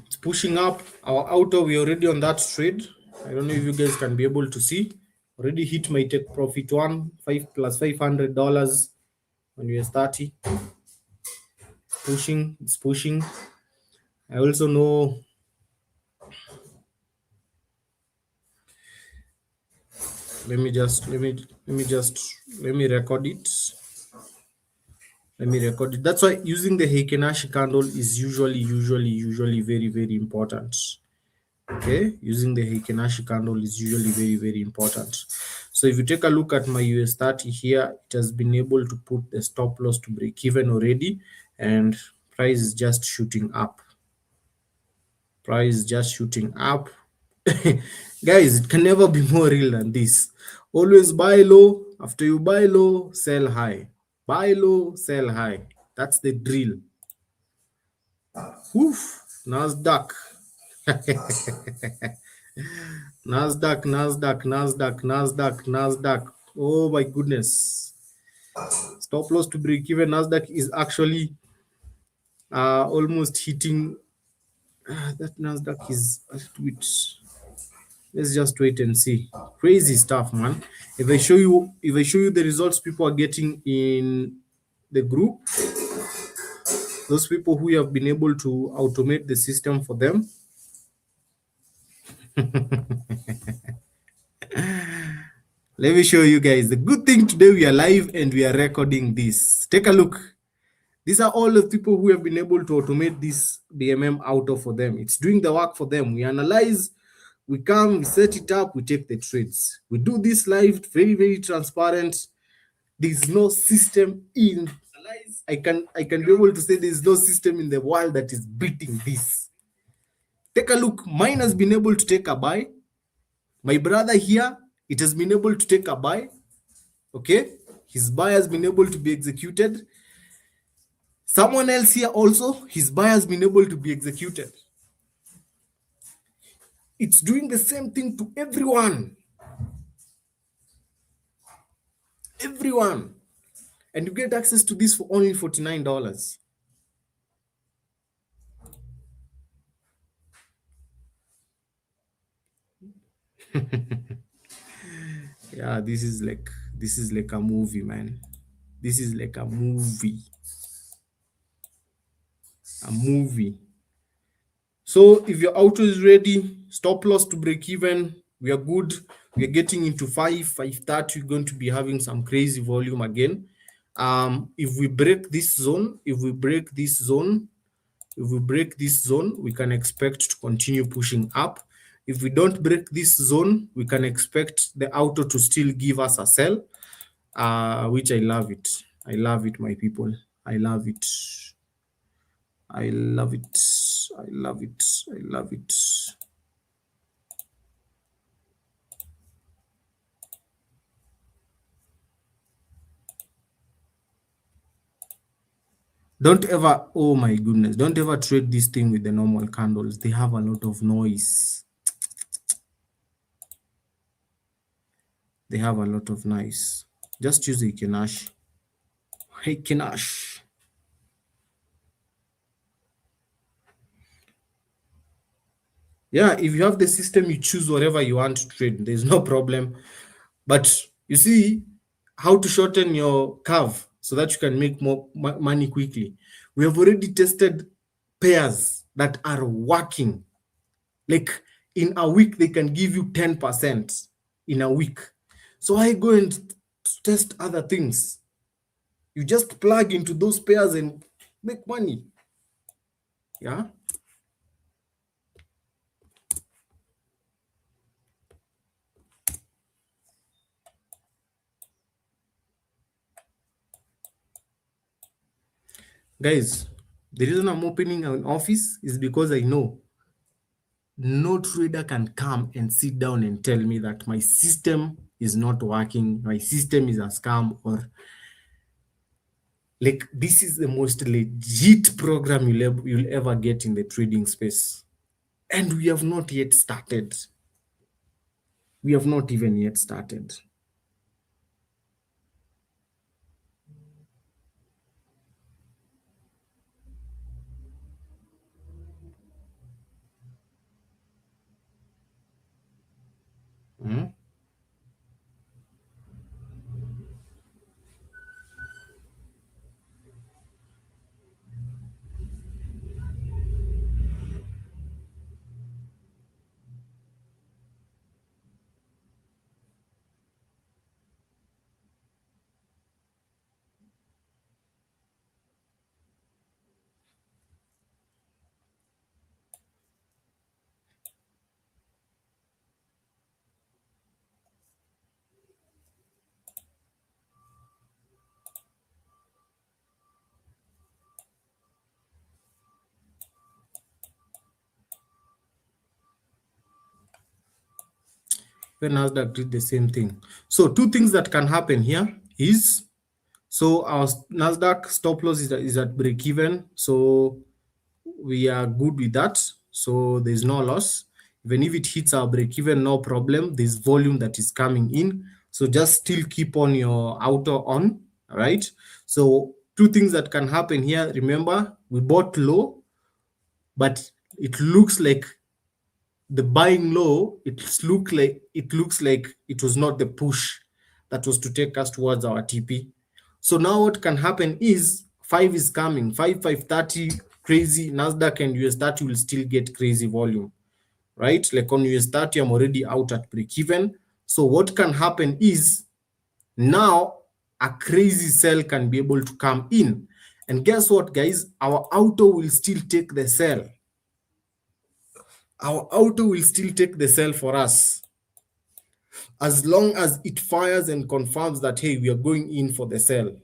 Speaker 1: It's pushing up. Our auto, we already on that trade. I don't know if you guys can be able to see. Already hit my take profit one, five plus $500 on US30. Pushing, it's pushing. I also know. Let me record it. Let me record it. That's why using the Heikenashi candle is usually very, very important. Okay, using the Heikenashi candle is usually very, very important. So if you take a look at my US30 here, it has been able to put the stop loss to break even already, and price is just shooting up. Price is just shooting up. Guys, it can never be more real than this. Always buy low. After you buy low, sell high. Buy low, sell high. That's the drill. Oof, Nasdaq. Nasdaq. Oh my goodness. Stop loss to break even. Nasdaq is actually almost hitting that Nasdaq is a little bit. Let's just wait and see. Crazy stuff, man. If I show you the results people are getting in the group, those people who have been able to automate the system for them. Let me show you guys. The good thing today we are live and we are recording this. Take a look. These are all the people who have been able to automate this BMM auto for them. It's doing the work for them. We analyze, we come, we set it up, we take the trades. We do this live, very, very transparent. There's no system in I can be able to say there's no system in the world that is beating this. Take a look. Mine has been able to take a buy. My brother here, it has been able to take a buy. Okay, his buy has been able to be executed. Someone else here also, his buy has been able to be executed. It's doing the same thing to everyone. Everyone. And you get access to this for only $49. Yeah, this is like a movie, man. This is like a movie. A movie. So if your auto is ready, stop loss to break even, we are good. We're getting into 5:30. We're going to be having some crazy volume again. If we break this zone, we can expect to continue pushing up. If we don't break this zone, we can expect the auto to still give us a sell, which I love it. I love it, my people. I love it. I love it. I love it. I love it. Don't ever, oh my goodness, don't ever trade this thing with the normal candles. They have a lot of noise. They have a lot of noise. Just use Ikenash. Ikenash. Yeah, if you have the system, you choose whatever you want to trade. There's no problem. But you see how to shorten your curve so that you can make more money quickly. We have already tested pairs that are working. Like in a week, they can give you 10% in a week. So I go and test other things. You just plug into those pairs and make money. Yeah. Guys, the reason I'm opening an office is because I know no trader can come and sit down and tell me that my system is not working, my system is a scam, or like this is the most legit program you'll ever get in the trading space. And we have not yet started. We have not even yet started. Hmm? When Nasdaq did the same thing. So two things that can happen here is, so our Nasdaq stop loss is at break even. So we are good with that. So there's no loss. Even if it hits our break even, no problem. There's volume that is coming in. So just still keep on your auto on. All right. So two things that can happen here. Remember, we bought low, but it looks like the buying low, it looks like it was not the push that was to take us towards our TP. So now what can happen is 5 is coming, 530 crazy Nasdaq and US 30 will still get crazy volume, right? Like on US 30, I'm already out at break even. So what can happen is now a crazy sell can be able to come in. And guess what, guys? Our auto will still take the sell. Our auto will still take the sell for us as long as it fires and confirms that, hey, we are going in for the sell.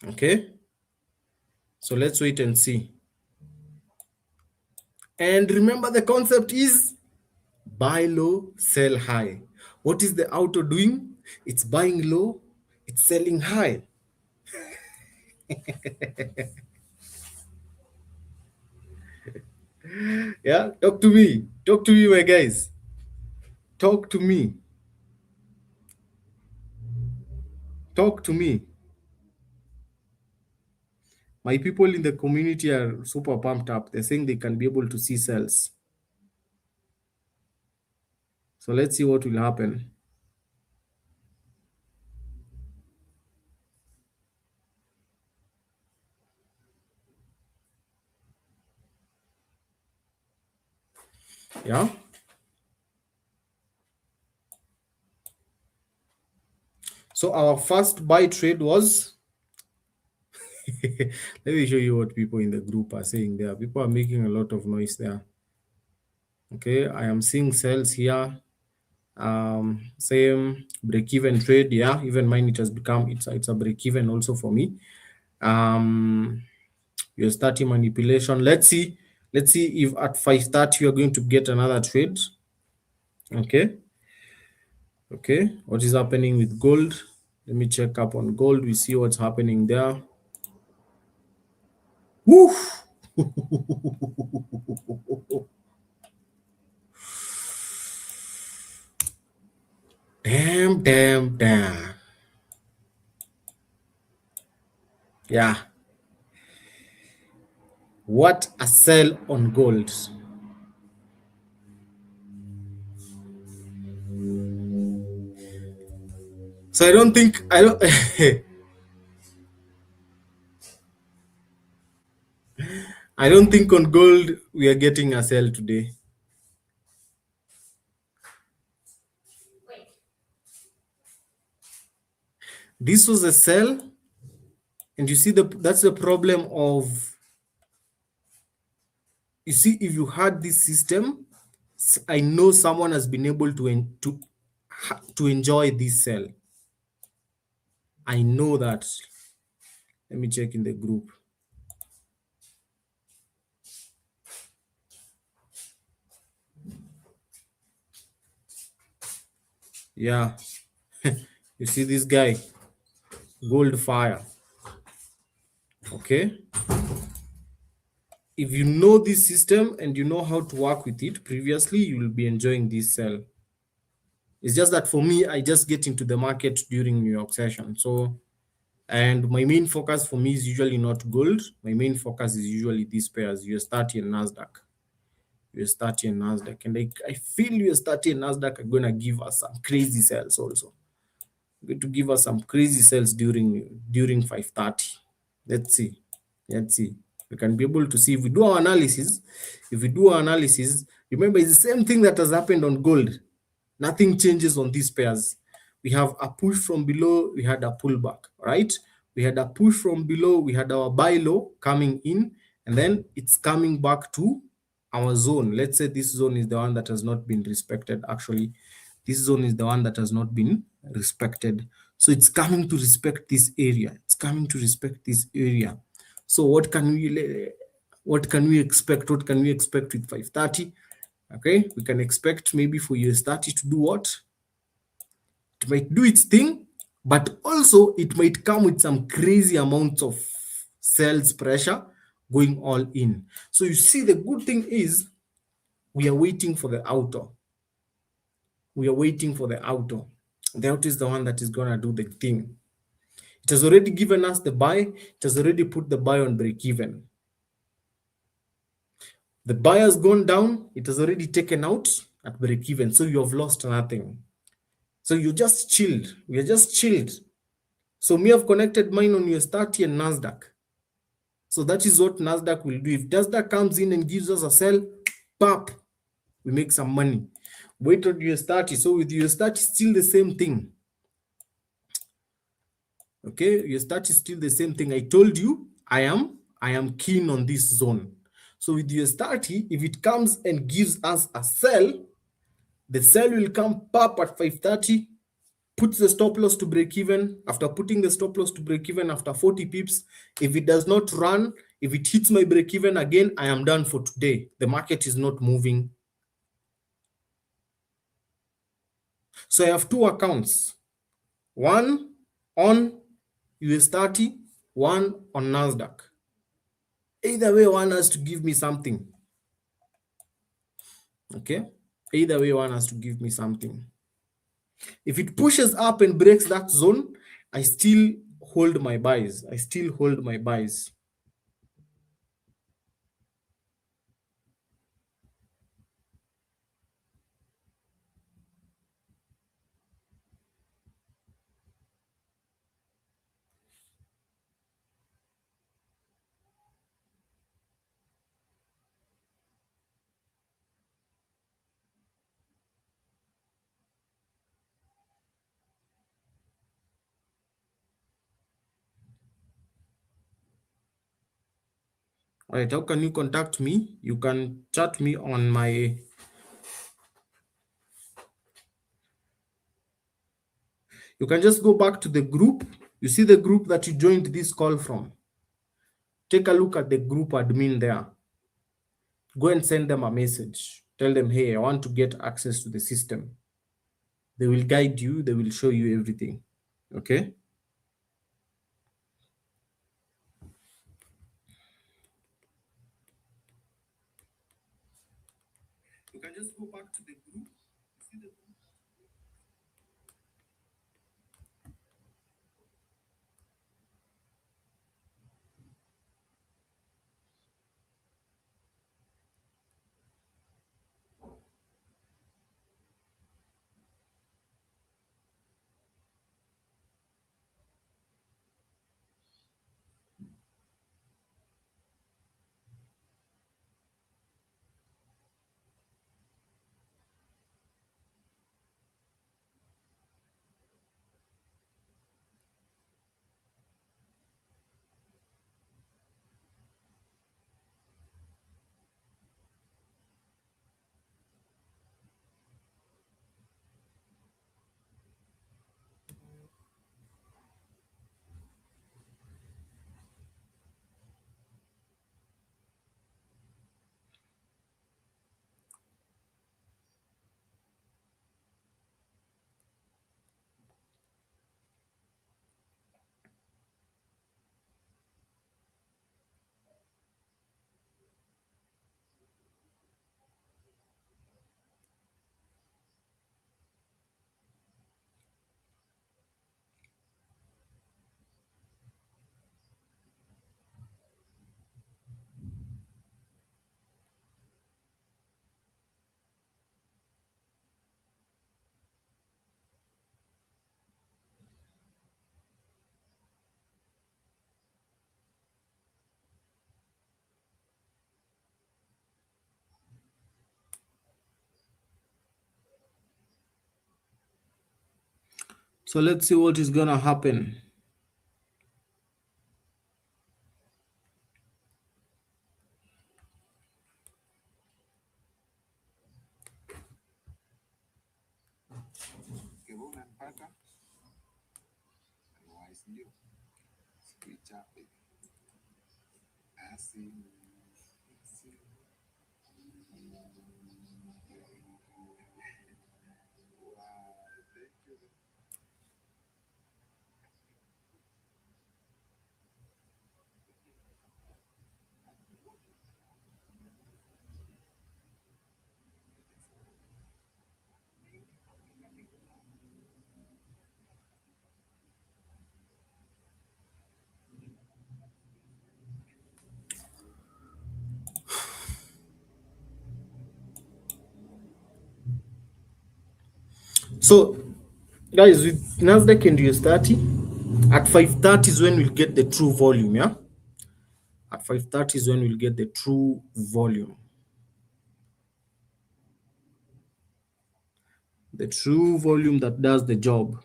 Speaker 1: Okay, so let's wait and see. And remember, the concept is buy low, sell high. What is the auto doing? It's buying low, it's selling high. Yeah, talk to me. Talk to me, my guys. Talk to me. Talk to me. My people in the community are super pumped up. They're saying they can be able to see cells. So let's see what will happen. Yeah. So our first buy trade was, let me show you what people in the group are saying there. People are making a lot of noise there. Okay, I am seeing sales here. Same break-even trade. Yeah, even mine, it has become, it's a break-even also for me. You're starting manipulation. Let's see if at 530 you're going to get another trade. Okay. Okay, what is happening with gold? Let me check up on gold. We see what's happening there. Woo! Damn, damn, damn. Yeah. What a sell on gold. So I don't think I don't think on gold we are getting a sell today. This was a sell, and you see that's the problem of, you see, if you had this system, I know someone has been able to enjoy this sell. I know that. Let me check in the group. Yeah. You see this guy, gold fire. Okay. If you know this system and you know how to work with it previously, you will be enjoying this sell. It's just that for me, I just get into the market during New York session. So, and my main focus for me is usually not gold. My main focus is usually these pairs, US 30 and NASDAQ. US 30 and NASDAQ. And I feel US 30 and NASDAQ are going to give us some crazy sales also. Going to give us some crazy sales during 530. Let's see. Let's see. We can be able to see if we do our analysis. If we do our analysis, remember, it's the same thing that has happened on gold. Nothing changes on these pairs. We have a push from below, we had a pullback, right? We had a push from below, we had our buy low coming in, and then it's coming back to our zone. Let's say this zone is the one that has not been respected. Actually, this zone is the one that has not been respected. So it's coming to respect this area. It's coming to respect this area. So what can we expect? What can we expect with 530? Okay, we can expect maybe for US 30 to do what? It might do its thing, but also it might come with some crazy amounts of sales pressure going all in. So you see, the good thing is we are waiting for the auto. We are waiting for the auto. The auto is the one that is gonna do the thing. It has already given us the buy. It has already put the buy on break even. The buy has gone down. It has already taken out at break even. So you have lost nothing. So you just chilled. We are just chilled. So me, have connected mine on US30 and Nasdaq. So that is what Nasdaq will do. If Nasdaq comes in and gives us a sell, pop, we make some money. Wait on US30. So with US30, still the same thing. Okay, US30 still the same thing. I told you I am keen on this zone. So with US30, if it comes and gives us a sell, the sell will come pop at 530, puts the stop loss to break even. After putting the stop loss to break even after 40 pips, if it does not run, if it hits my break even again, I am done for today. The market is not moving. So I have two accounts, one on US30, one on Nasdaq. Either way, one has to give me something. Okay, either way, one has to give me something. If it pushes up and breaks that zone, I still hold my buys. I still hold my buys. All right, how can you contact me? You can chat me on my, you can just go back to the group. You see the group that you joined this call from. Take a look at the group admin there. Go and send them a message. Tell them, hey, I want to get access to the system. They will guide you, they will show you everything. Okay. You can just go back to the group. See the So let's see what is gonna happen. So, guys, with Nasdaq and US 30, at 5:30 is when we'll get the true volume. Yeah, at 5:30 is when we'll get the true volume. The true volume that does the job.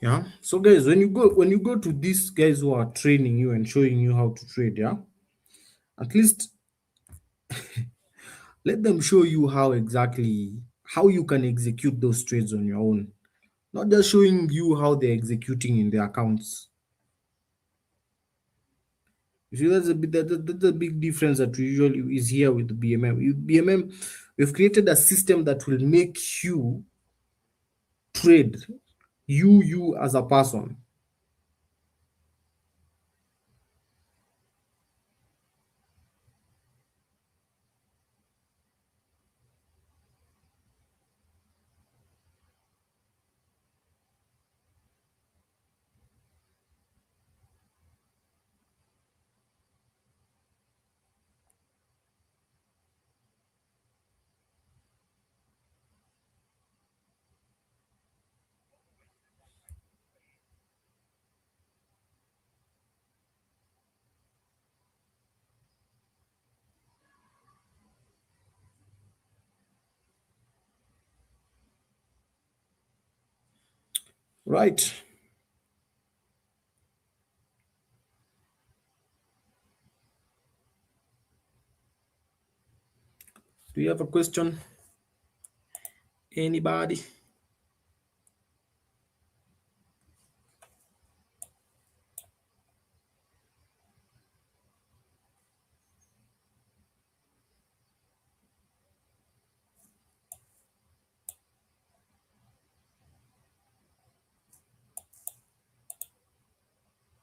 Speaker 1: Yeah. So, guys, when you go to these guys who are training you and showing you how to trade, yeah, at least let them show you how you can execute those trades on your own, not just showing you how they're executing in their accounts. You see, that's a big difference that usually is here with the BMM. BMM, we've created a system that will make you trade, you as a person. Right. Do you have a question? Anybody?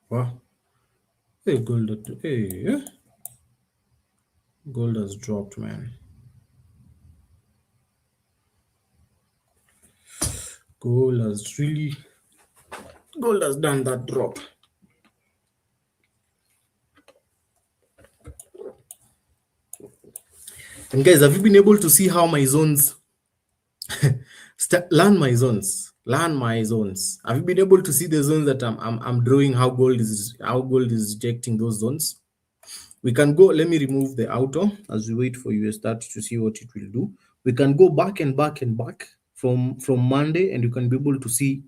Speaker 1: Well, hey, gold has dropped, man. Gold has really, gold has done that drop. And guys, have you been able to see how my zones learn my zones? Learn my zones. Have you been able to see the zones that I'm drawing? How gold is rejecting those zones? We can go. Let me remove the auto as we wait for US 30 to see what it will do. We can go back and back and back from Monday, and you can be able to see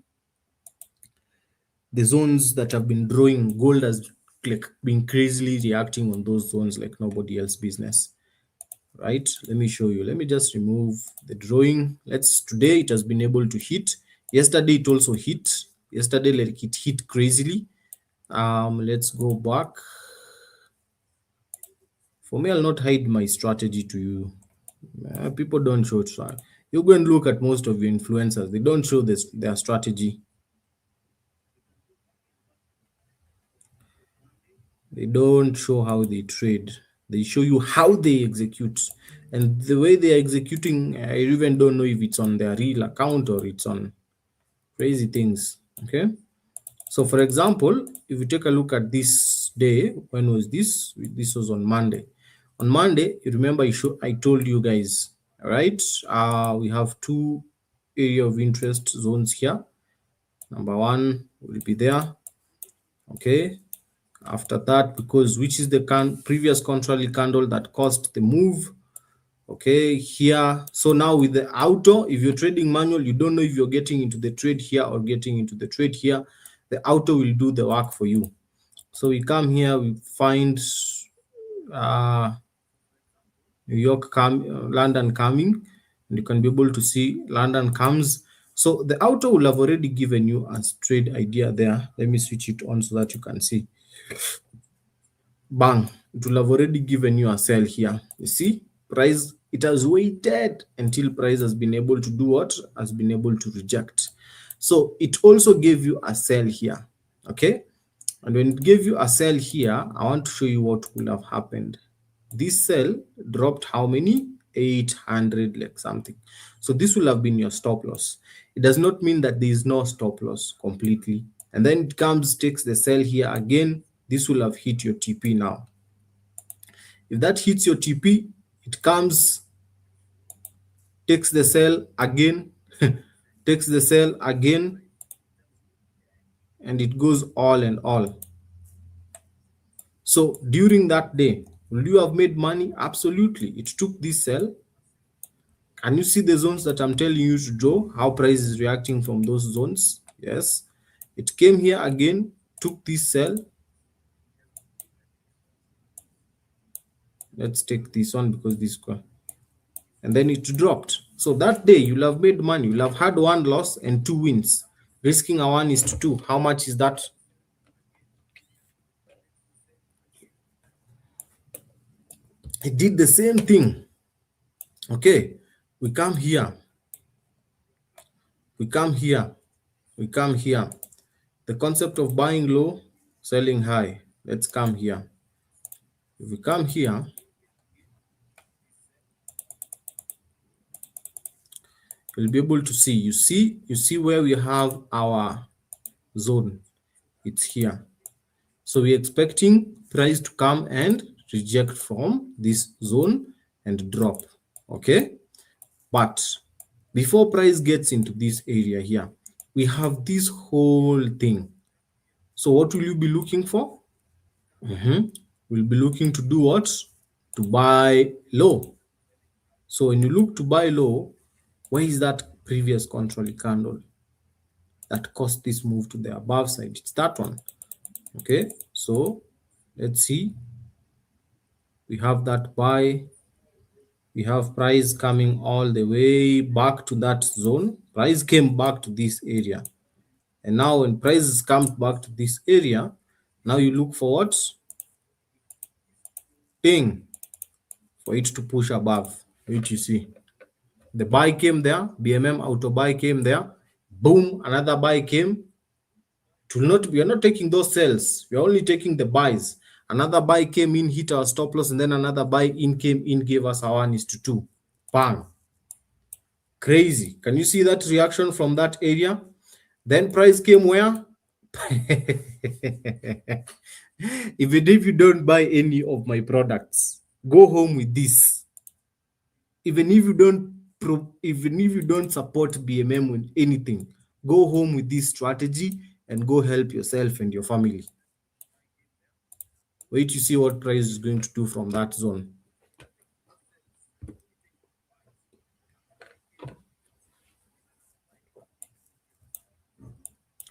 Speaker 1: the zones that have been drawing. Gold has like been crazily reacting on those zones like nobody else business. Right, let me show you. Let me just remove the drawing. Today it has been able to hit. Yesterday it also hit. Yesterday, like, it hit crazily. Let's go back. For me, I'll not hide my strategy to you. People don't show strategy. You go and look at most of the influencers, they don't show their strategy. They don't show how they trade. They show you how they execute. And the way they're executing, I even don't know if it's on their real account or it's on crazy things. Okay. So for example, if you take a look at this day, when was this? This was on Monday. On Monday, you remember I told you guys, all right? We have two area of interest zones here. Number one will be there. Okay. After that, because which is the previous contrary candle that caused the move. Okay, here. So now with the auto, if you're trading manual, you don't know if you're getting into the trade here or getting into the trade here. The auto will do the work for you. So we come here, we find uh, London coming, and you can be able to see London comes. So the auto will have already given you a trade idea there. Let me switch it on so that you can see. Bang, it will have already given you a sell here. You see, price, it has waited until price has been able to do what? Has been able to reject. So it also gave you a sell here, okay? And when it gave you a sell here, I want to show you what will have happened. This sell dropped how many? 800 like something. So this will have been your stop loss. It does not mean that there is no stop loss completely. And then it comes, takes the sell here again. This will have hit your TP now. If that hits your TP, it comes, takes the sell again, takes the sell again, and it goes all and all. So during that day, will you have made money? Absolutely. It took this sell. Can you see the zones that I'm telling you to draw? How price is reacting from those zones? Yes. It came here again, took this sell. Let's take this one because this one. And then it dropped. So that day you'll have made money. You'll have had one loss and two wins. Risking a 1:2. How much is that? It did the same thing. Okay. We come here. We come here. We come here. The concept of buying low, selling high. Let's come here. If we come here, you'll be able to see. You see where we have our zone. It's here. So we're expecting price to come and reject from this zone and drop. Okay. But before price gets into this area here, we have this whole thing. So what will you be looking for? We'll be looking to do what? To buy low. So when you look to buy low, where is that previous control candle that caused this move to the above side? It's that one. Okay, so let's see. We have that buy. We have price coming all the way back to that zone. Price came back to this area. And now when prices come back to this area, now you look for what? Thing for it to push above, which you see. The buy came there, BMM auto buy came there, boom, another buy came. To not, we are not taking those sells, we are only taking the buys. Another buy came in, hit our stop loss, and then another buy in came in, gave us our 1:2. Bang. Crazy. Can you see that reaction from that area? Then price came where? Even if you don't buy any of my products, go home with this. Even if you don't even if you don't support BMM with anything, go home with this strategy and go help yourself and your family. Wait to see what price is going to do from that zone.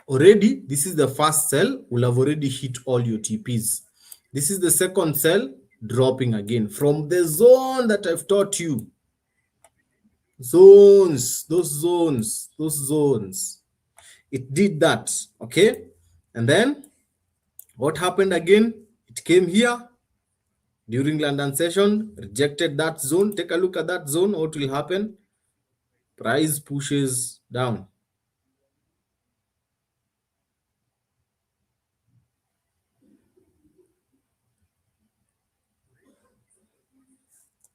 Speaker 1: Already, this is the first sell, will have already hit all your TPs. This is the second sell, dropping again from the zone that I've taught you. Zones, those zones, those zones. It did that, okay? And then what happened again? It came here during London session, rejected that zone. Take a look at that zone. What will happen? Price pushes down.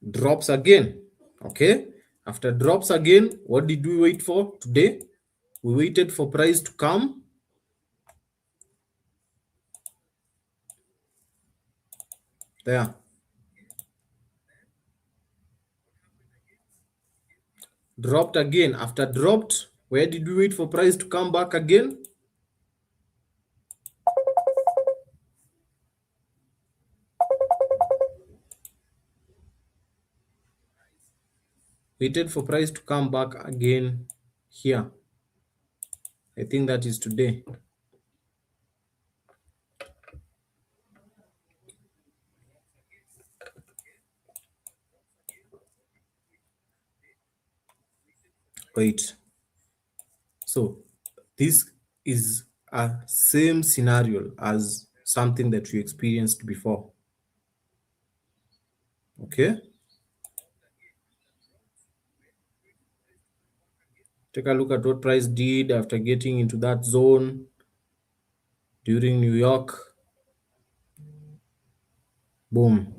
Speaker 1: Drops again, okay? After drops again, what did we wait for today? We waited for price to come. There. Dropped again. After dropped, where did we wait for price to come back again? Waited for price to come back again here. I think that is today. Wait. So this is a same scenario as something that you experienced before. Okay, take a look at what price did after getting into that zone during New York. Boom.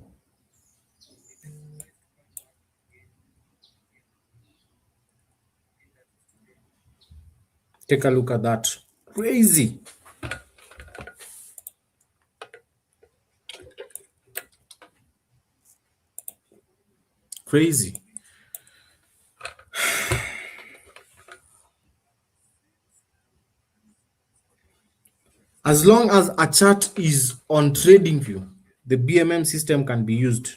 Speaker 1: Take a look at that. Crazy. Crazy. As long as a chart is on TradingView, the BMM system can be used.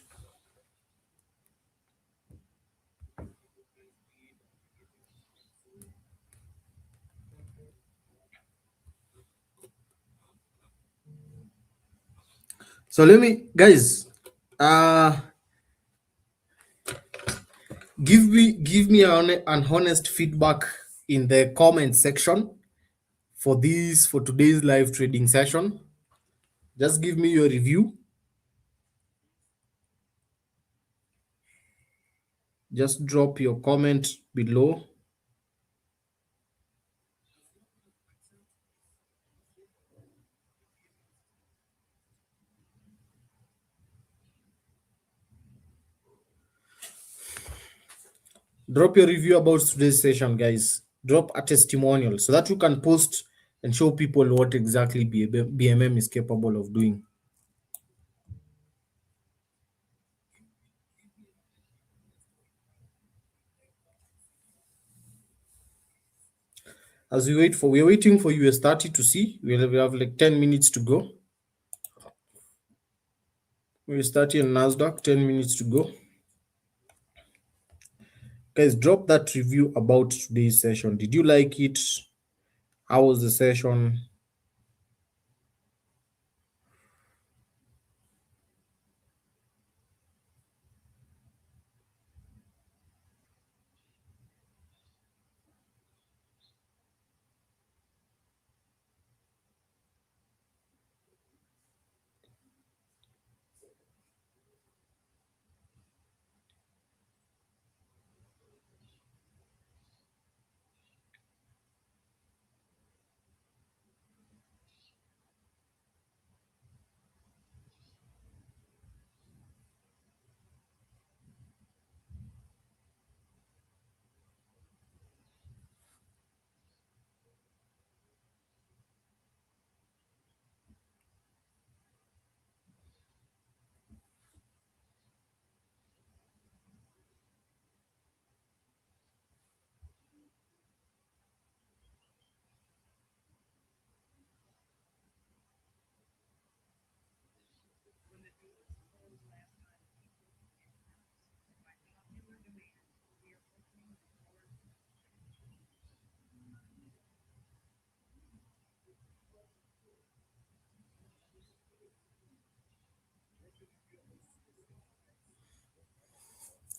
Speaker 1: So let me, guys, uh give me an honest feedback in the comment section for today's live trading session. Just give me your review. Just drop your comment below. Drop your review about today's session, guys. Drop a testimonial so that you can post and show people what exactly BMM is capable of doing. As we're waiting for US 30 to see. We have like 10 minutes to go. US 30 and Nasdaq, 10 minutes to go. Guys, drop that review about today's session. Did you like it? How was the session?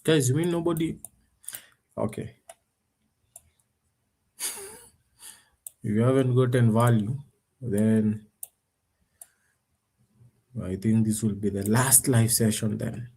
Speaker 1: Guys, you mean nobody? Okay. If you haven't gotten value, then I think this will be the last live session then.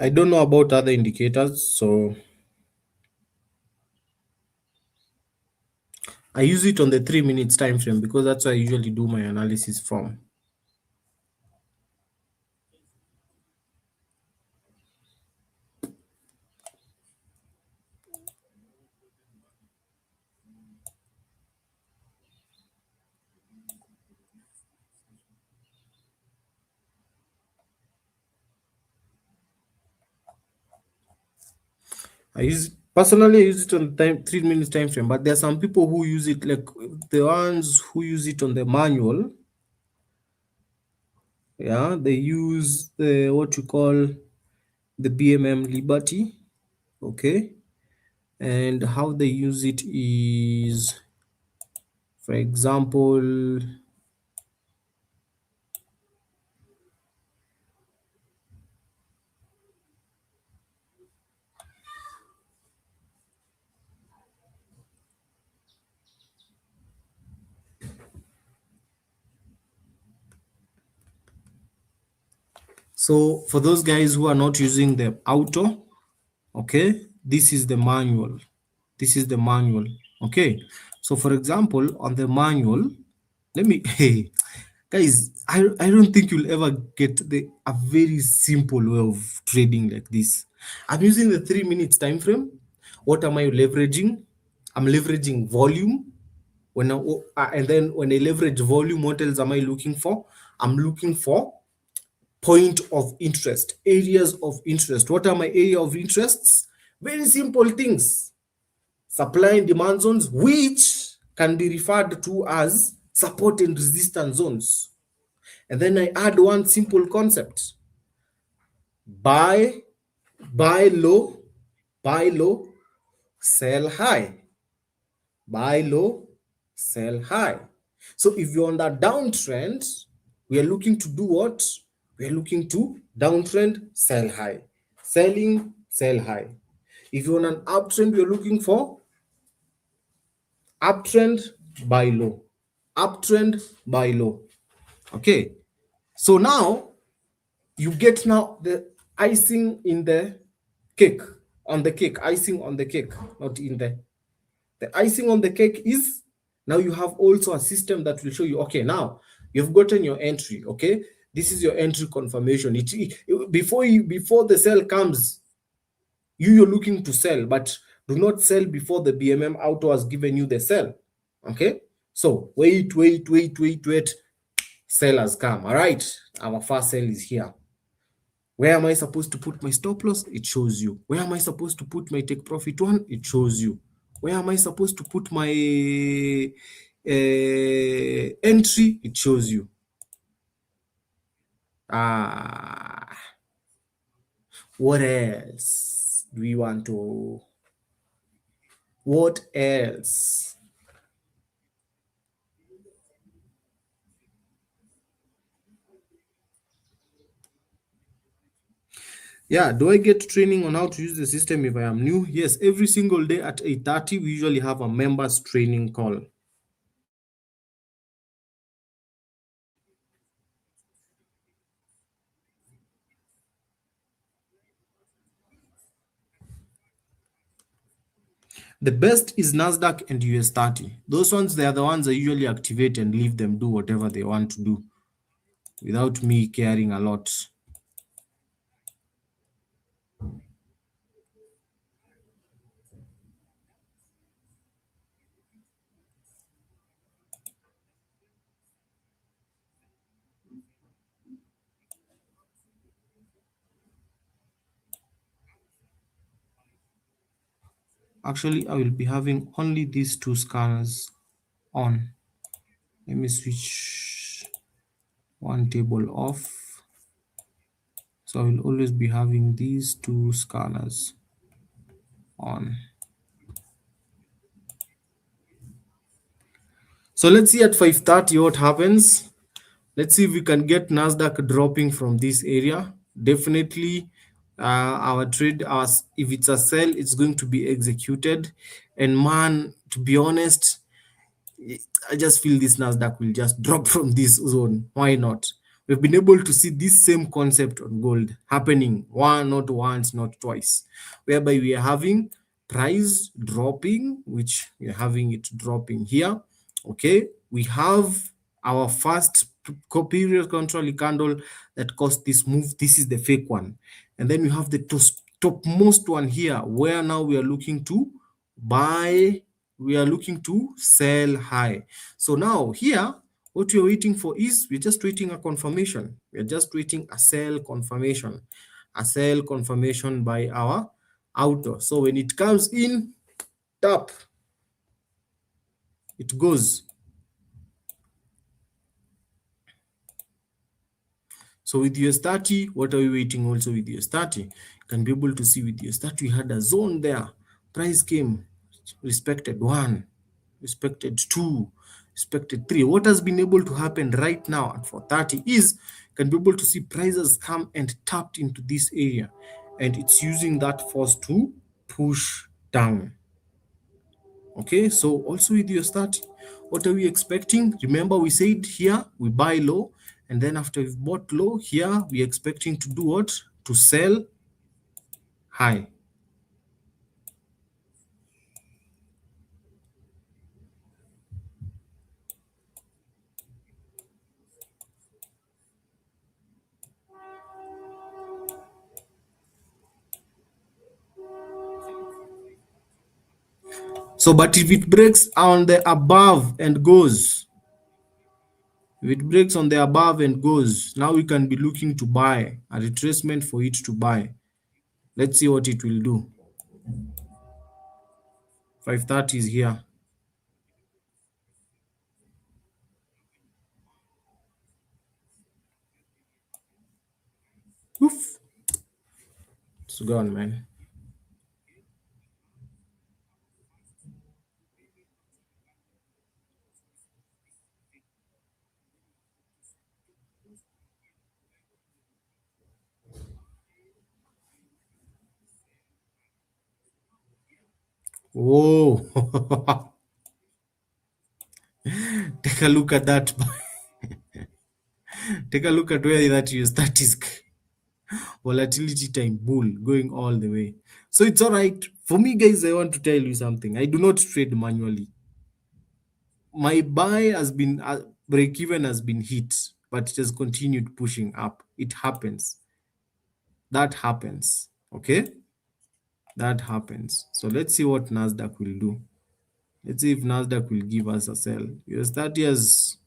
Speaker 1: I don't know about other indicators, so I use it on the 3 minutes time frame because that's where I usually do my analysis from. I use personally I use it on the 3 minutes time frame, but there are some people who use it like the ones who use it on the manual. Yeah, they use the what you call the BMM Liberty. Okay, and how they use it is, for example, so for those guys who are not using the auto, okay, this is the manual. This is the manual. Okay, so for example, on the manual, let me hey guys, I don't think you'll ever get a very simple way of trading like this. I'm using the 3 minutes time frame. What am I leveraging? I'm leveraging volume. And then when I leverage volume, what else am I looking for? I'm looking for point of interest, areas of interest. What are my area of interests? Very simple things. Supply and demand zones, which can be referred to as support and resistance zones. And then I add one simple concept. Buy, buy low, buy low, sell high. Buy low, sell high. So if you're on that downtrend, we are looking to do what? We are looking to downtrend, sell high. Selling, sell high. If you're on an uptrend, we're looking for uptrend, buy low. Uptrend, buy low. Okay. So now you get now the icing in the cake, on the cake, icing on the cake, not in the icing on the cake is now you have also a system that will show you, okay, now you've gotten your entry, okay, this is your entry confirmation. Before the sell comes, you're looking to sell, but do not sell before the BMM auto has given you the sell. Okay, so wait, sell has come. All right, our first sell is here. Where am I supposed to put my stop loss? It shows you. Where am I supposed to put my take profit one? It shows you. Where am I supposed to put my entry? It shows you. Ah, what else do we want to? What else? Yeah, do I get training on how to use the system if I am new? Yes, every single day at 8:30, we usually have a members training call. The best is NASDAQ and US 30. Those ones, they are the ones I usually activate and leave them do whatever they want to do without me caring a lot. Actually, I will be having only these two scanners on. Let me switch one table off. So I will always be having these two scanners on. So let's see at 5:30 what happens. Let's see if we can get NASDAQ dropping from this area. Definitely, our trade, as if it's a sell, it's going to be executed. And man, to be honest, I just feel this NASDAQ will just drop from this zone. Why not? We've been able to see this same concept on gold happening not once, not twice, whereby we are having price dropping, which we are having it dropping here. Okay, we have our first period control candle that caused this move. This is the fake one. And then we have the topmost one here, where now we are looking to buy, we are looking to sell high. So now here, what we're waiting for is we're just waiting a confirmation. We're just waiting a sell confirmation by our auto. So when it comes in, tap, it goes. So with US30, what are we waiting also with US30? You can be able to see with US30, we had a zone there. Price came, respected 1, respected 2, respected 3. What has been able to happen right now at 430 is you can be able to see prices come and tapped into this area. And it's using that force to push down. Okay, so also with your start, what are we expecting? Remember, we said here we buy low, and then after we've bought low, here we're expecting to do what? To sell high. So, but if it breaks on the above and goes, if it breaks on the above and goes, now we can be looking to buy, a retracement for it to buy. Let's see what it will do. 530 is here. Oof. It's gone, man. Whoa. Take a look at that. Take a look at where that is. That is volatility time bull going all the way. So it's all right. For me, guys, I want to tell you something. I do not trade manually. My buy has been, break even has been hit, but it has continued pushing up. It happens. That happens. Okay? That happens. So let's see what NASDAQ will do. Let's see if NASDAQ will give us a sell. US30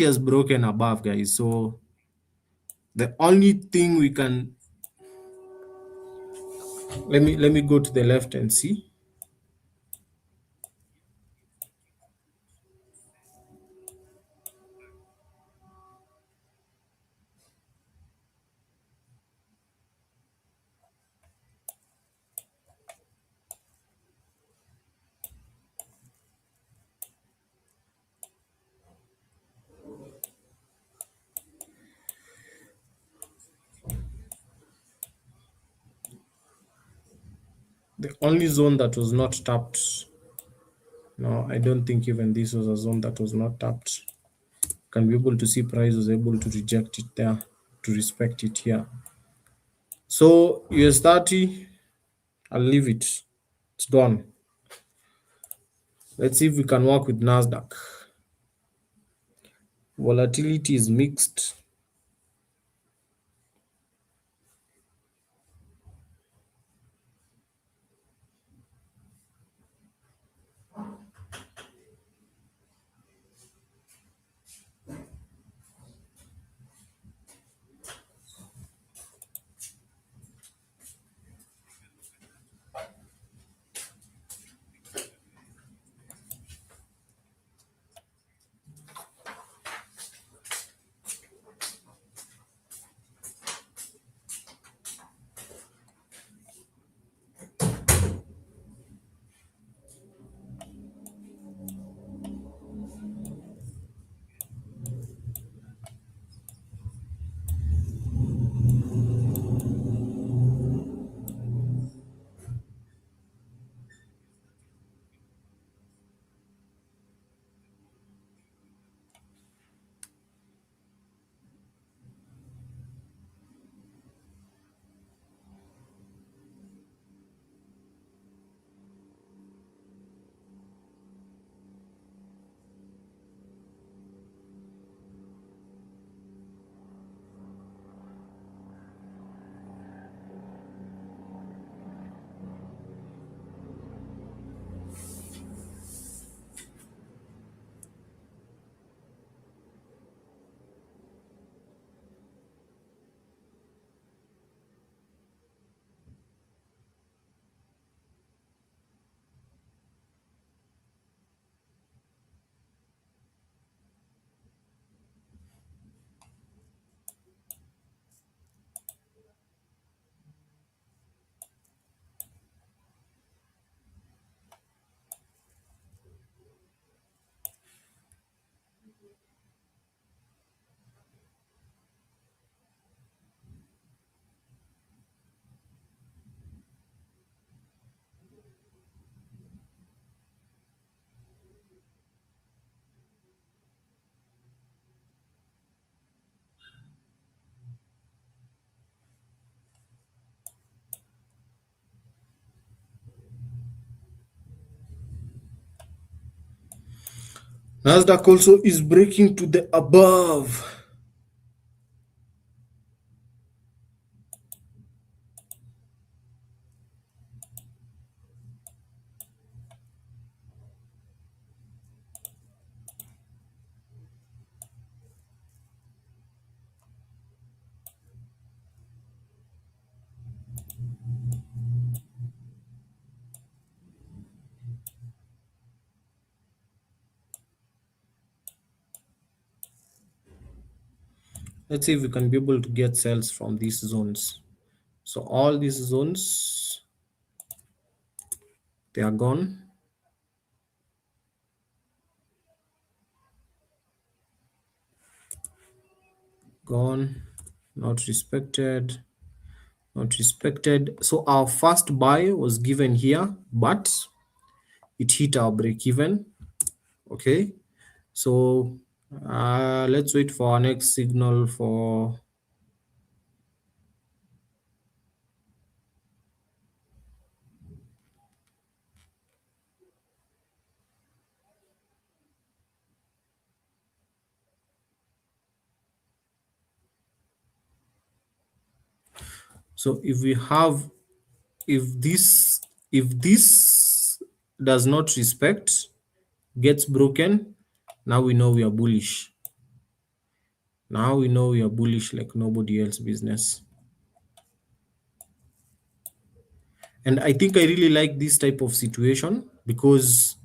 Speaker 1: has broken above, guys. So the only thing we can, let me go to the left and see. The only zone that was not tapped, no, I don't think even this was a zone that was not tapped. Can be able to see price was able to reject it there, to respect it here. So US30, I'll leave it. It's gone. Let's see if we can work with NASDAQ. Volatility is mixed. Nasdaq also is breaking to the above. Let's see if we can be able to get sales from these zones. So all these zones, they are gone. Gone, not respected, not respected. So our first buy was given here, but it hit our break even. Okay, so let's wait for our next signal for. So if we have, if this, if this does not respect, gets broken, now we know we are bullish. Now we know we are bullish like nobody else business. And I think I really like this type of situation, because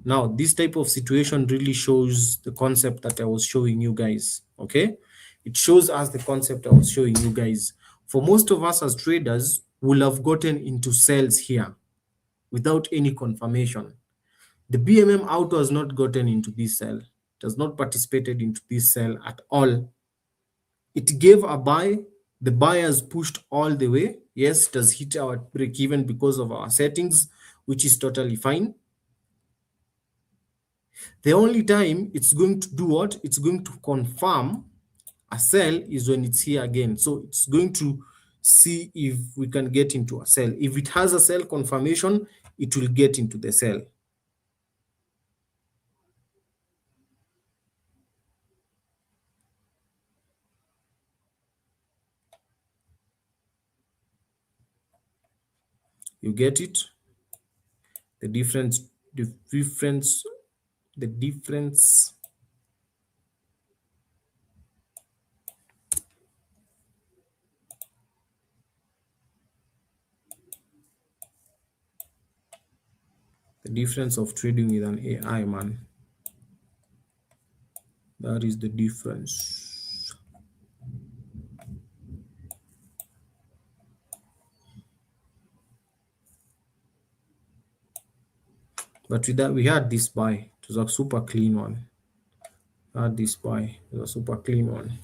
Speaker 1: now this type of situation really shows the concept that I was showing you guys. Okay, it shows us the concept I was showing you guys. For most of us as traders, will have gotten into sales here without any confirmation. The BMM auto has not gotten into this sell. It has not participated into this sell at all. It gave a buy. The buyers pushed all the way. Yes, it has hit our break even because of our settings, which is totally fine. The only time it's going to do what? It's going to confirm a sell is when it's here again. So it's going to see if we can get into a sell. If it has a sell confirmation, it will get into the sell. You get it? The difference, the difference, the difference. The difference of trading with an AI, man. That is the difference. But with that, we had this buy. It was a super clean one. Had this buy. It was a super clean one.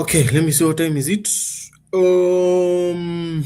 Speaker 1: Okay, let me see what time is it. Um,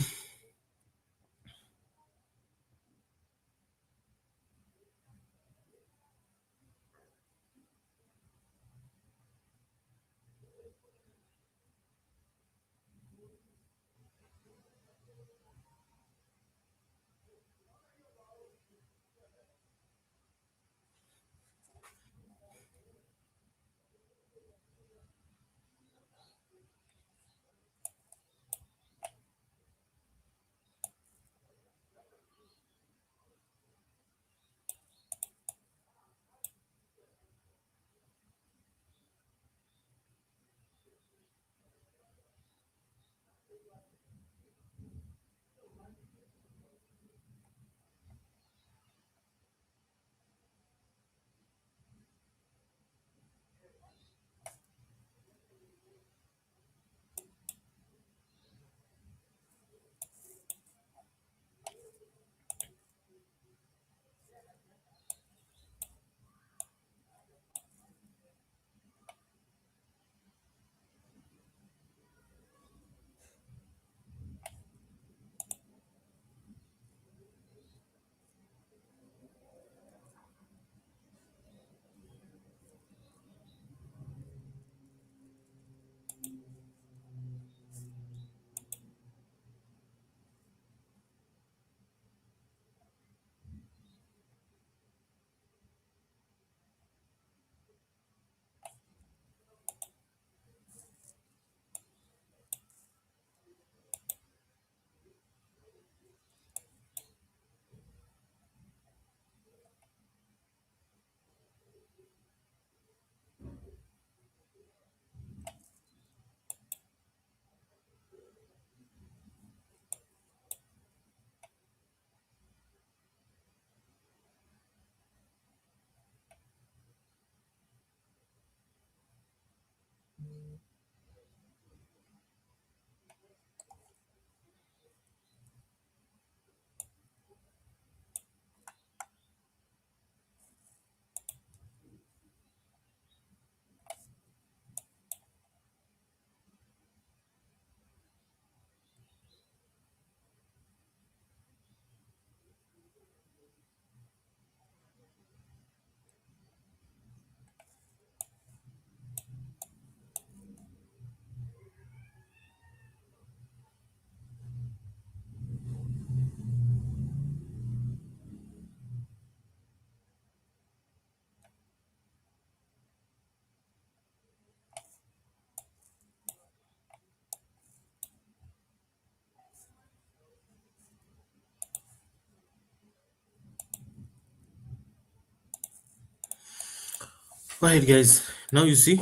Speaker 1: all right, guys. Now you see,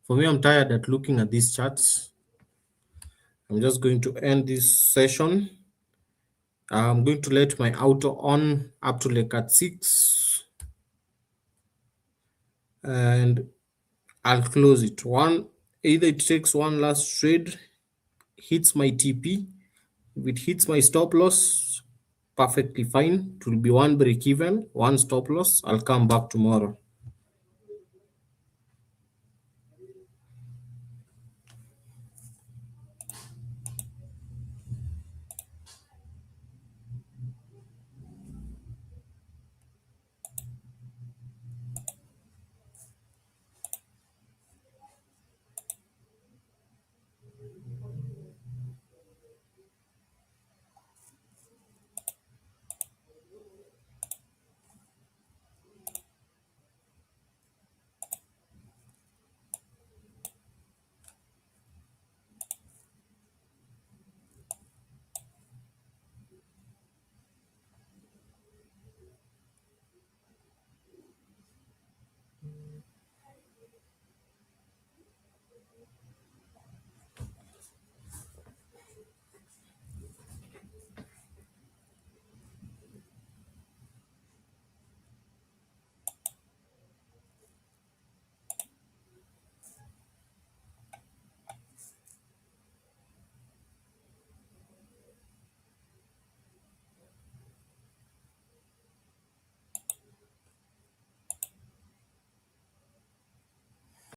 Speaker 1: for me, I'm tired at looking at these charts. I'm just going to end this session. I'm going to let my auto on up to like at 6, and I'll close it. Either it takes one last trade, hits my TP. If it hits my stop loss, perfectly fine. It will be one break even, one stop loss. I'll come back tomorrow.